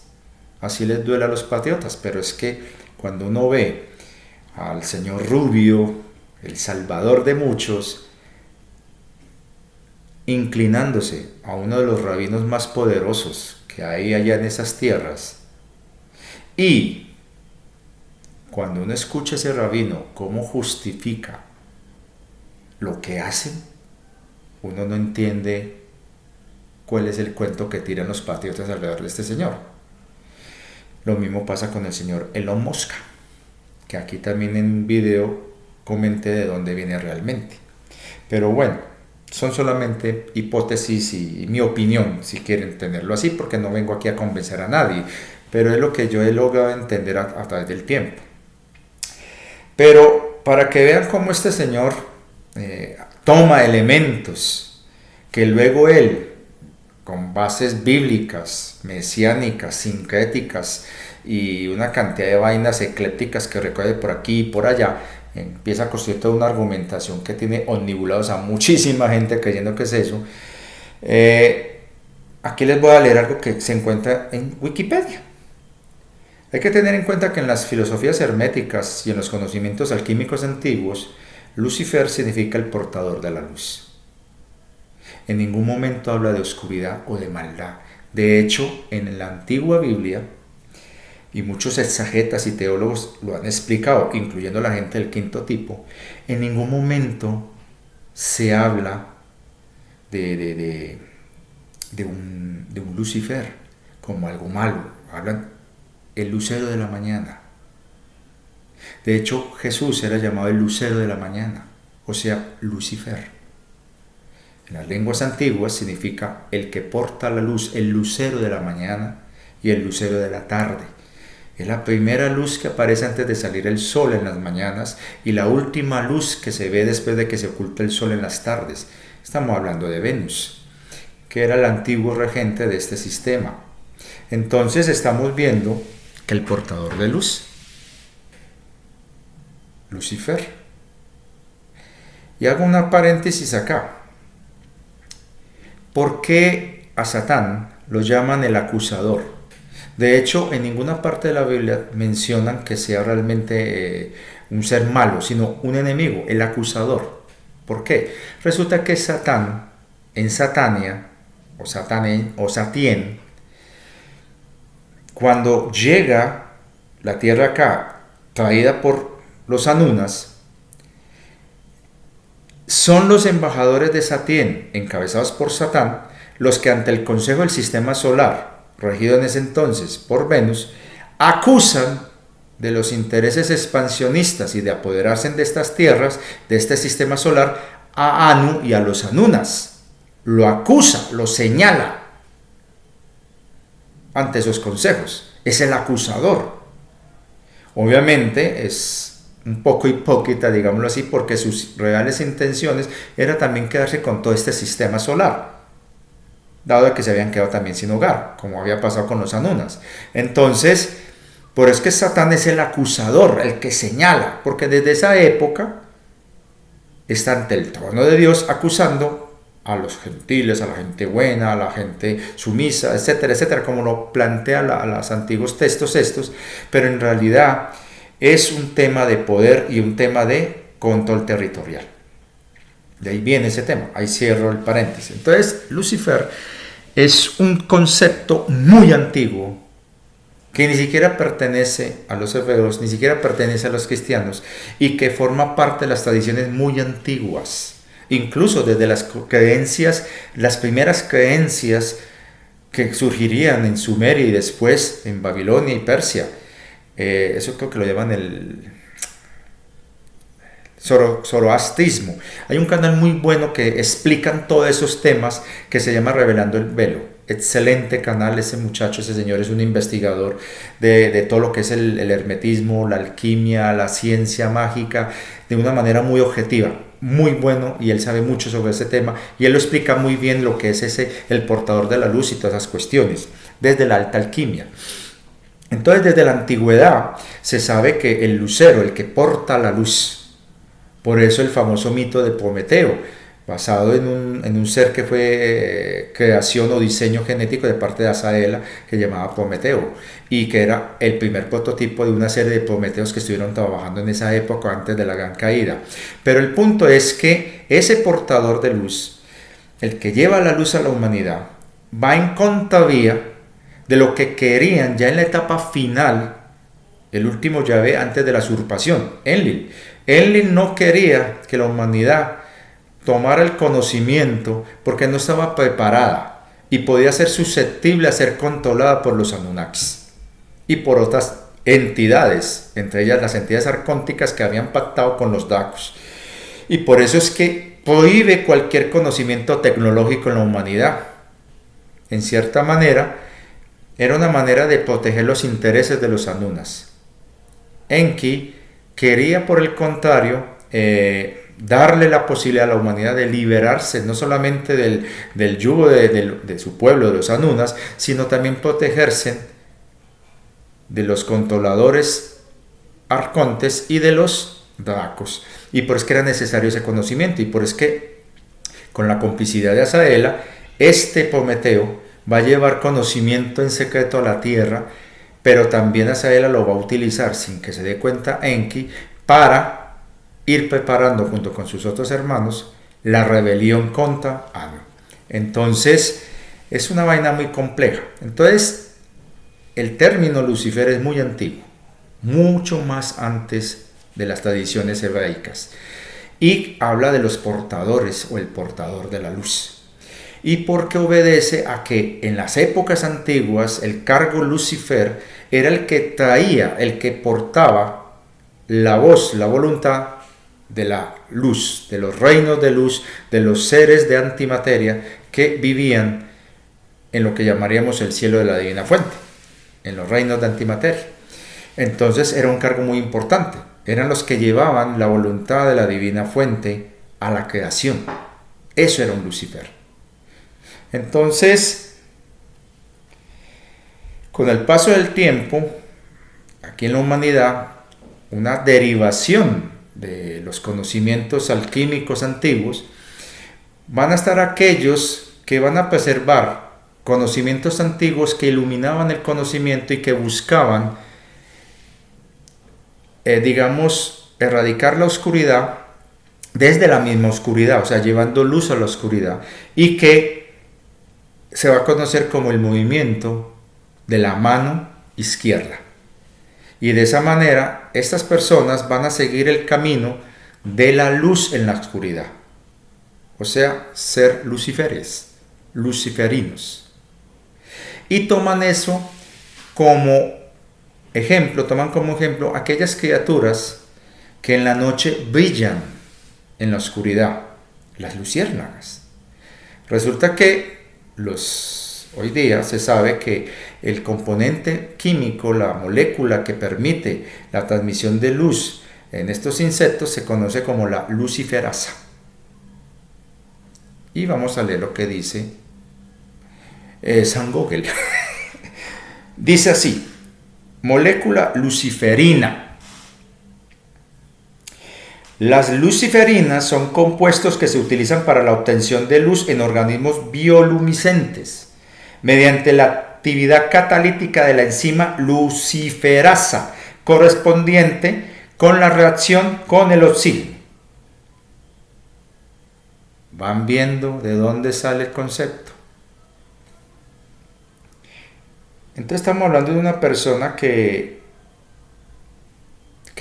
Así les duele a los patriotas, pero es que cuando uno ve al señor Rubio, el salvador de muchos, inclinándose a uno de los rabinos más poderosos que hay allá en esas tierras, y cuando uno escucha a ese rabino cómo justifica lo que hacen, uno no entiende cuál es el cuento que tiran los patriotas alrededor de este señor. Lo mismo pasa con el señor Elon Musk, que aquí también en un video comenté de dónde viene realmente. Pero bueno, son solamente hipótesis y mi opinión, si quieren tenerlo así, porque no vengo aquí a convencer a nadie, pero es lo que yo he logrado entender a través del tiempo. Pero para que vean cómo este señor toma elementos que luego él, con bases bíblicas, mesiánicas, sincréticas y una cantidad de vainas eclépticas que recoge por aquí y por allá, empieza a construir toda una argumentación que tiene omnibulados a muchísima gente creyendo que es eso. Aquí les voy a leer algo que se encuentra en Wikipedia. Hay que tener en cuenta que en las filosofías herméticas y en los conocimientos alquímicos antiguos, Lucifer significa el portador de la luz. En ningún momento habla de oscuridad o de maldad. De hecho, en la antigua Biblia, y muchos exegetas y teólogos lo han explicado, incluyendo la gente del quinto tipo, en ningún momento se habla de un Lucifer como algo malo. Hablan el lucero de la mañana. De hecho, Jesús era llamado el lucero de la mañana, o sea, Lucifer. En las lenguas antiguas significa el que porta la luz, el lucero de la mañana y el lucero de la tarde. Es la primera luz que aparece antes de salir el sol en las mañanas y la última luz que se ve después de que se oculta el sol en las tardes. Estamos hablando de Venus, que era el antiguo regente de este sistema. Entonces estamos viendo que el portador de luz, Lucifer. Y hago una paréntesis acá. ¿Por qué a Satán lo llaman el acusador? De hecho, en ninguna parte de la Biblia mencionan que sea realmente un ser malo, sino un enemigo, el acusador. ¿Por qué? Resulta que Satán, en Satania, o Satien, cuando llega la tierra acá, traída por los Anunas, son los embajadores de Satien, encabezados por Satán, los que ante el Consejo del Sistema Solar, regido en ese entonces por Venus, acusan de los intereses expansionistas y de apoderarse de estas tierras, de este sistema solar, a Anu y a los Anunas. Lo acusa, lo señala ante esos consejos. Es el acusador. Obviamente es un poco hipócrita, digámoslo así, porque sus reales intenciones era también quedarse con todo este sistema solar, dado que se habían quedado también sin hogar, como había pasado con los Anunas. Entonces, por eso es que Satán es el acusador, el que señala, porque desde esa época está ante el trono de Dios acusando a los gentiles, a la gente buena, a la gente sumisa, etcétera, etcétera, como lo plantea los antiguos textos estos, pero en realidad es un tema de poder y un tema de control territorial. De ahí viene ese tema, ahí cierro el paréntesis. Entonces, Lucifer es un concepto muy antiguo que ni siquiera pertenece a los hebreos, ni siquiera pertenece a los cristianos y que forma parte de las tradiciones muy antiguas, incluso desde las creencias, las primeras creencias que surgirían en Sumeria y después en Babilonia y Persia. Eso creo que lo llaman el zoroastrismo. Hay un canal muy bueno que explican todos esos temas que se llama Revelando el Velo. Excelente canal, ese muchacho, ese señor es un investigador de todo lo que es el hermetismo, la alquimia, la ciencia mágica, de una manera muy objetiva. muy bueno y él sabe mucho sobre ese tema y él lo explica muy bien lo que es el portador de la luz y todas esas cuestiones, desde la alta alquimia. Entonces, desde la antigüedad se sabe que el lucero, el que porta la luz, por eso el famoso mito de Prometeo, basado en un ser que fue creación o diseño genético de parte de Azaela, que llamaba Prometeo, y que era el primer prototipo de una serie de Prometeos que estuvieron trabajando en esa época antes de la gran caída. Pero el punto es que ese portador de luz, el que lleva la luz a la humanidad, va en contravía de lo que querían ya en la etapa final, el último Yahvé antes de la usurpación, Enlil. Enlil no quería que la humanidad tomara el conocimiento porque no estaba preparada y podía ser susceptible a ser controlada por los Anunnakis y por otras entidades, entre ellas las entidades arcónticas que habían pactado con los Dacos. Y por eso es que prohíbe cualquier conocimiento tecnológico en la humanidad. En cierta manera, era una manera de proteger los intereses de los Anunnakis. Enki quería, por el contrario, darle la posibilidad a la humanidad de liberarse no solamente del yugo de su pueblo, de los Anunnakis, sino también protegerse de los controladores arcontes y de los dracos. Y por eso que era necesario ese conocimiento, y por eso que con la complicidad de Azaela, este Prometeo va a llevar conocimiento en secreto a la tierra, pero también Azaela lo va a utilizar sin que se dé cuenta Enki para ir preparando junto con sus otros hermanos la rebelión contra Anu. Entonces es una vaina muy compleja. Entonces el término Lucifer es muy antiguo, mucho más antes de las tradiciones hebraicas, y habla de los portadores o el portador de la luz. Y porque obedece a que en las épocas antiguas el cargo Lucifer era el que traía, el que portaba la voz, la voluntad de la luz, de los reinos de luz, de los seres de antimateria que vivían en lo que llamaríamos el cielo de la divina fuente, en los reinos de antimateria. Entonces era un cargo muy importante, eran los que llevaban la voluntad de la divina fuente a la creación. Eso era un Lucifer. Entonces, con el paso del tiempo, aquí en la humanidad, una derivación de los conocimientos alquímicos antiguos, van a estar aquellos que van a preservar conocimientos antiguos que iluminaban el conocimiento y que buscaban, erradicar la oscuridad desde la misma oscuridad, o sea, llevando luz a la oscuridad, y que se va a conocer como el movimiento de la mano izquierda. Y de esa manera, estas personas van a seguir el camino de la luz en la oscuridad. O sea, ser luciferes, luciferinos. Y toman eso como ejemplo, aquellas criaturas que en la noche brillan en la oscuridad, las luciérnagas. Resulta que hoy día se sabe que el componente químico, la molécula que permite la transmisión de luz en estos insectos se conoce como la luciferasa. Y vamos a leer lo que dice San Gogel. Dice así: molécula luciferina. Las luciferinas son compuestos que se utilizan para la obtención de luz en organismos bioluminescentes mediante la actividad catalítica de la enzima luciferasa correspondiente con la reacción con el oxígeno. ¿Van viendo de dónde sale el concepto? Entonces estamos hablando de una persona que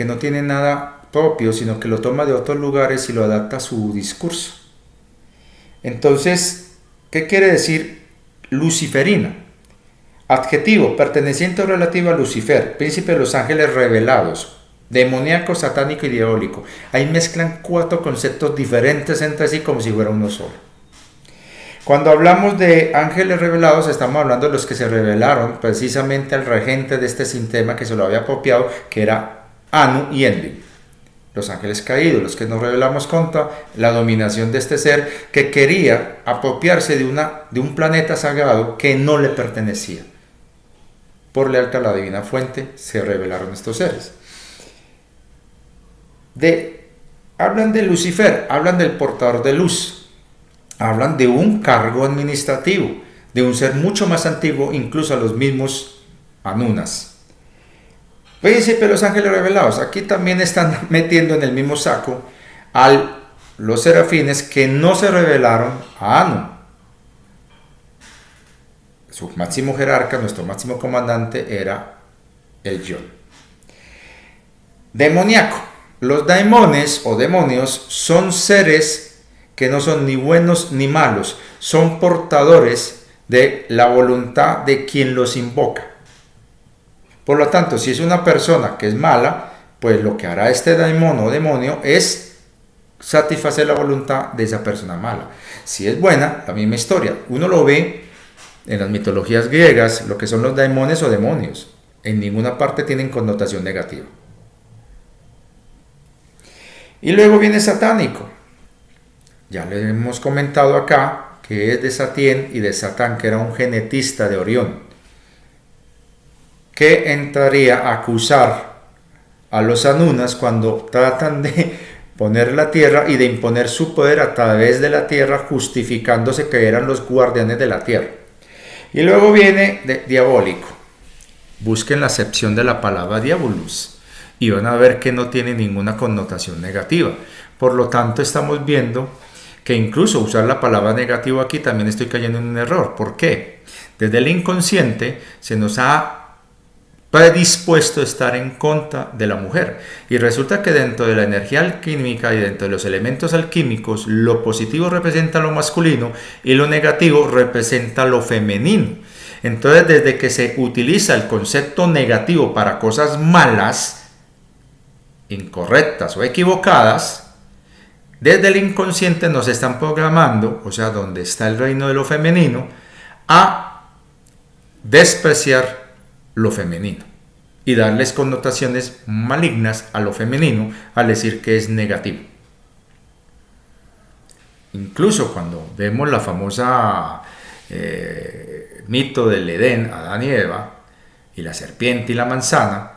no tiene nada propio, sino que lo toma de otros lugares y lo adapta a su discurso. Entonces, ¿qué quiere decir luciferina? Adjetivo, perteneciente o relativo a Lucifer, príncipe de los ángeles revelados, demoníaco, satánico y diabólico. Ahí mezclan 4 conceptos diferentes entre sí como si fuera uno solo. Cuando hablamos de ángeles revelados, estamos hablando de los que se revelaron precisamente al regente de este sistema que se lo había apropiado, que era Anu y Enlil. los ángeles caídos, los que nos rebelamos contra la dominación de este ser que quería apropiarse de un planeta sagrado que no le pertenecía. Por lealtad a la divina fuente se rebelaron estos seres. Hablan de Lucifer, hablan del portador de luz, hablan de un cargo administrativo, de un ser mucho más antiguo, incluso a los mismos Anunas. Príncipe de los ángeles revelados, aquí también están metiendo en el mismo saco a los serafines que no se revelaron a Anu. Su máximo jerarca, nuestro máximo comandante, era el Yón. Demoníaco. Los daimones o demonios son seres que no son ni buenos ni malos, son portadores de la voluntad de quien los invoca. Por lo tanto, si es una persona que es mala, pues lo que hará este daimon o demonio es satisfacer la voluntad de esa persona mala. Si es buena, la misma historia. Uno lo ve en las mitologías griegas, lo que son los daimones o demonios. En ninguna parte tienen connotación negativa. Y luego viene satánico. Ya le hemos comentado acá que es de Satien y de Satán, que era un genetista de Orión, que entraría a acusar a los Anunas cuando tratan de poner la tierra y de imponer su poder a través de la tierra, justificándose que eran los guardianes de la tierra. Y luego viene diabólico. Busquen la acepción de la palabra diabolus y van a ver que no tiene ninguna connotación negativa. Por lo tanto, estamos viendo que incluso usar la palabra negativa aquí también estoy cayendo en un error. ¿Por qué? Desde el inconsciente se nos ha predispuesto a estar en contra de la mujer. Y resulta que dentro de la energía alquímica y dentro de los elementos alquímicos, lo positivo representa lo masculino y lo negativo representa lo femenino. Entonces, desde que se utiliza el concepto negativo para cosas malas, incorrectas o equivocadas, desde el inconsciente nos están programando, o sea, donde está el reino de lo femenino, a despreciar lo femenino y darles connotaciones malignas a lo femenino al decir que es negativo. Incluso cuando vemos la famosa mito del Edén, Adán y Eva, y la serpiente y la manzana,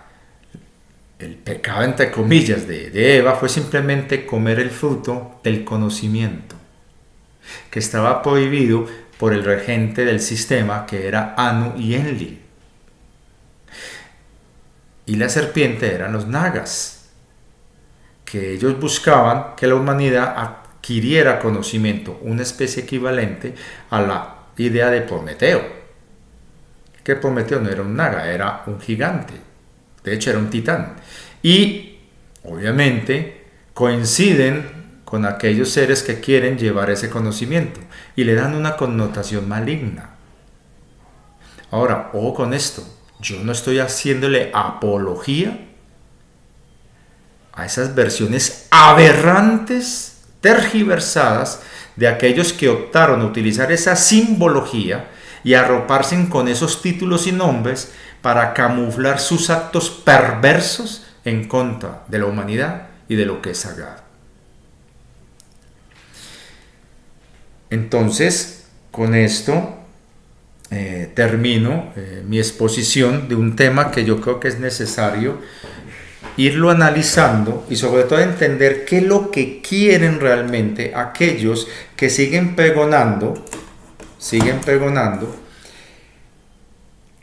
el pecado entre comillas de Eva fue simplemente comer el fruto del conocimiento, que estaba prohibido por el regente del sistema, que era Anu y Enlil. Y la serpiente eran los nagas, que ellos buscaban que la humanidad adquiriera conocimiento, una especie equivalente a la idea de Prometeo, que Prometeo no era un naga, era un gigante, de hecho era un titán, y obviamente coinciden con aquellos seres que quieren llevar ese conocimiento y le dan una connotación maligna. Ahora, ojo con esto. Yo no estoy haciéndole apología a esas versiones aberrantes, tergiversadas, de aquellos que optaron a utilizar esa simbología y arroparse con esos títulos y nombres para camuflar sus actos perversos en contra de la humanidad y de lo que es sagrado. Entonces, con esto termino mi exposición de un tema que yo creo que es necesario irlo analizando y sobre todo entender qué es lo que quieren realmente aquellos que siguen pregonando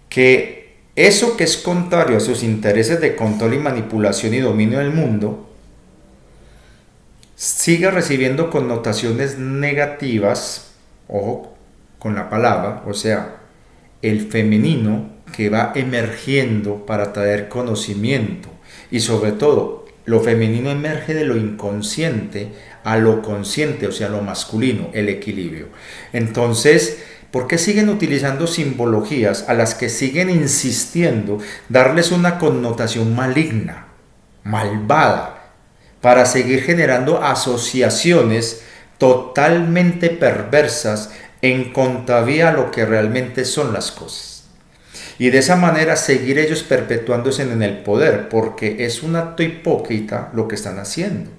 que eso que es contrario a sus intereses de control y manipulación y dominio del mundo siga recibiendo connotaciones negativas, ojo con la palabra, o sea, el femenino que va emergiendo para traer conocimiento y sobre todo lo femenino emerge de lo inconsciente a lo consciente, o sea, lo masculino, el equilibrio. Entonces, ¿por qué siguen utilizando simbologías a las que siguen insistiendo darles una connotación maligna, malvada, para seguir generando asociaciones totalmente perversas en contravía a lo que realmente son las cosas? y de esa manera seguir ellos perpetuándose en el poder, porque es un acto hipócrita lo que están haciendo.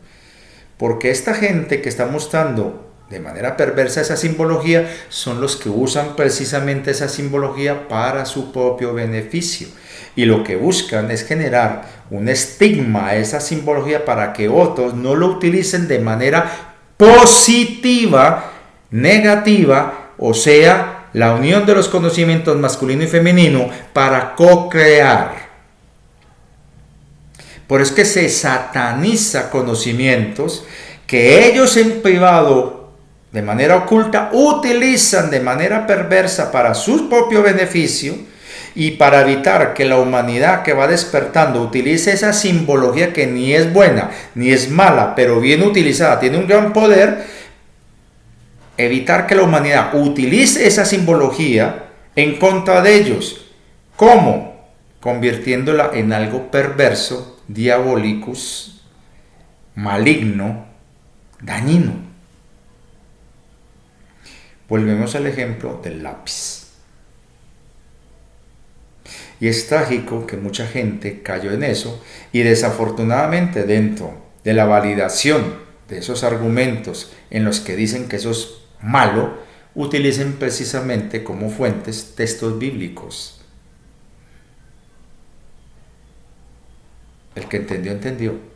Porque esta gente que está mostrando de manera perversa esa simbología son los que usan precisamente esa simbología para su propio beneficio. Y lo que buscan es generar un estigma a esa simbología para que otros no lo utilicen de manera positiva, negativa, o sea, la unión de los conocimientos masculino y femenino para co-crear. Por eso es que se sataniza conocimientos que ellos en privado, de manera oculta, utilizan de manera perversa para su propio beneficio y para evitar que la humanidad que va despertando utilice esa simbología que ni es buena ni es mala, pero bien utilizada, tiene un gran poder. Evitar que la humanidad utilice esa simbología en contra de ellos. ¿Cómo? Convirtiéndola en algo perverso, diabolicus, maligno, dañino. Volvemos al ejemplo del lápiz. Y es trágico que mucha gente cayó en eso y desafortunadamente dentro de la validación de esos argumentos en los que dicen que eso es malo, utilicen precisamente como fuentes textos bíblicos. El que entendió, entendió.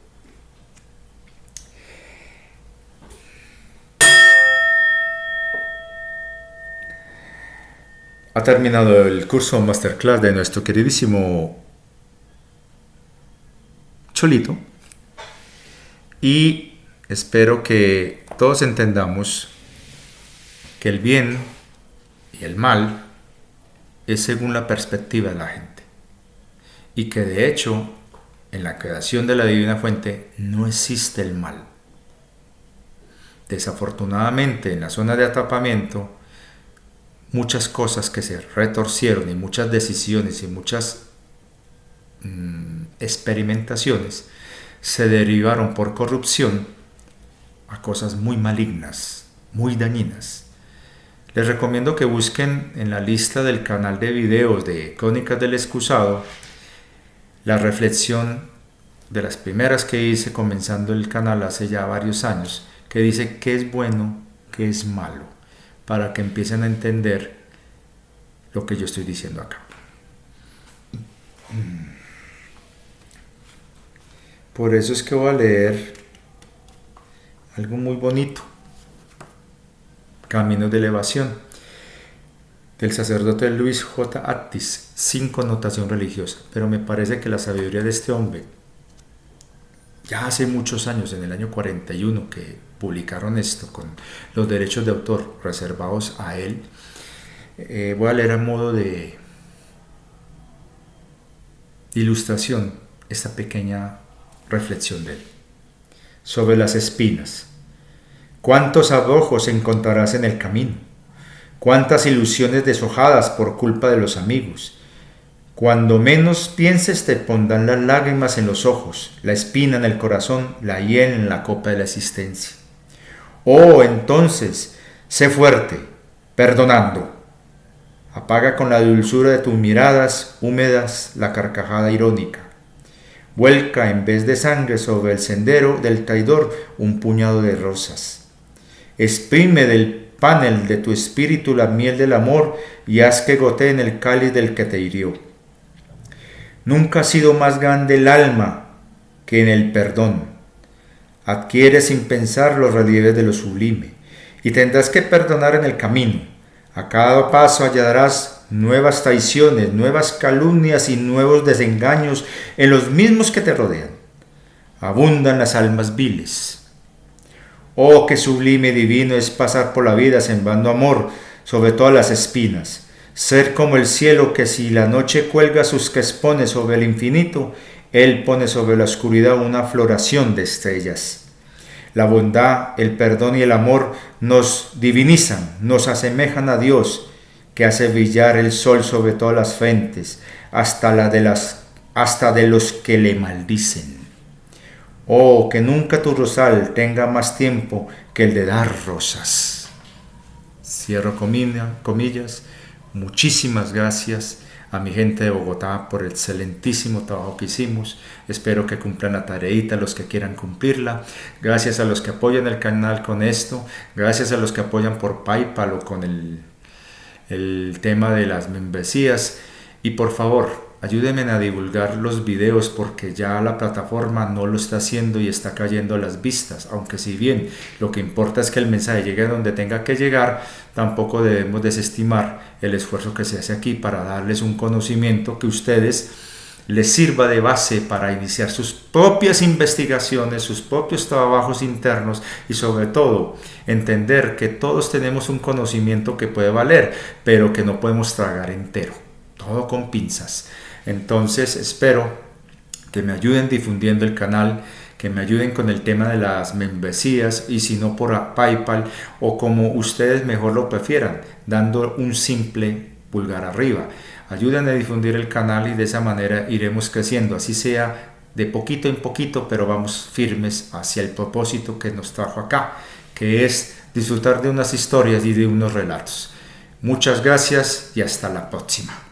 Ha terminado el curso Masterclass de nuestro queridísimo Cholito y espero que todos entendamos que el bien y el mal es según la perspectiva de la gente y que de hecho en la creación de la divina fuente no existe el mal. Desafortunadamente en la zona de atrapamiento muchas cosas que se retorcieron y muchas decisiones y muchas experimentaciones se derivaron por corrupción a cosas muy malignas, muy dañinas. Les recomiendo que busquen en la lista del canal de videos de Crónicas del Excusado la reflexión de las primeras que hice comenzando el canal hace ya varios años, que dice qué es bueno, qué es malo, para que empiecen a entender lo que yo estoy diciendo acá. Por eso es que voy a leer algo muy bonito, Caminos de Elevación, del sacerdote Luis J. Attis, sin connotación religiosa. Pero me parece que la sabiduría de este hombre, ya hace muchos años, en el año 41, que publicaron esto con los derechos de autor reservados a él, voy a leer a modo de ilustración esta pequeña reflexión de él. Sobre las espinas. ¿Cuántos arrojos encontrarás en el camino? ¿Cuántas ilusiones deshojadas por culpa de los amigos? Cuando menos pienses te pondrán las lágrimas en los ojos, la espina en el corazón, la hiel en la copa de la existencia. Oh, entonces, sé fuerte, perdonando. Apaga con la dulzura de tus miradas húmedas la carcajada irónica. Vuelca en vez de sangre sobre el sendero del traidor un puñado de rosas. Exprime del panel de tu espíritu la miel del amor y haz que gotee en el cáliz del que te hirió. Nunca ha sido más grande el alma que en el perdón. Adquiere sin pensar los relieves de lo sublime y tendrás que perdonar en el camino. A cada paso hallarás nuevas traiciones, nuevas calumnias y nuevos desengaños en los mismos que te rodean. Abundan las almas viles. Oh, qué sublime y divino es pasar por la vida sembrando amor sobre todas las espinas. Ser como el cielo que si la noche cuelga sus crespones sobre el infinito, él pone sobre la oscuridad una floración de estrellas. La bondad, el perdón y el amor nos divinizan, nos asemejan a Dios, que hace brillar el sol sobre todas las frentes, hasta de los que le maldicen. Oh, que nunca tu rosal tenga más tiempo que el de dar rosas. Cierro comillas. Muchísimas gracias a mi gente de Bogotá por el excelentísimo trabajo que hicimos. Espero que cumplan la tareita los que quieran cumplirla. Gracias a los que apoyan el canal con esto. Gracias a los que apoyan por PayPal o con el tema de las membresías. Y por favor, ayúdenme a divulgar los videos porque ya la plataforma no lo está haciendo y está cayendo las vistas. Aunque si bien lo que importa es que el mensaje llegue a donde tenga que llegar, tampoco debemos desestimar el esfuerzo que se hace aquí para darles un conocimiento que a ustedes les sirva de base para iniciar sus propias investigaciones, sus propios trabajos internos y sobre todo entender que todos tenemos un conocimiento que puede valer, pero que no podemos tragar entero, todo con pinzas. Entonces espero que me ayuden difundiendo el canal, que me ayuden con el tema de las membresías y si no por PayPal o como ustedes mejor lo prefieran, dando un simple pulgar arriba. Ayuden a difundir el canal y de esa manera iremos creciendo, así sea de poquito en poquito, pero vamos firmes hacia el propósito que nos trajo acá, que es disfrutar de unas historias y de unos relatos. Muchas gracias y hasta la próxima.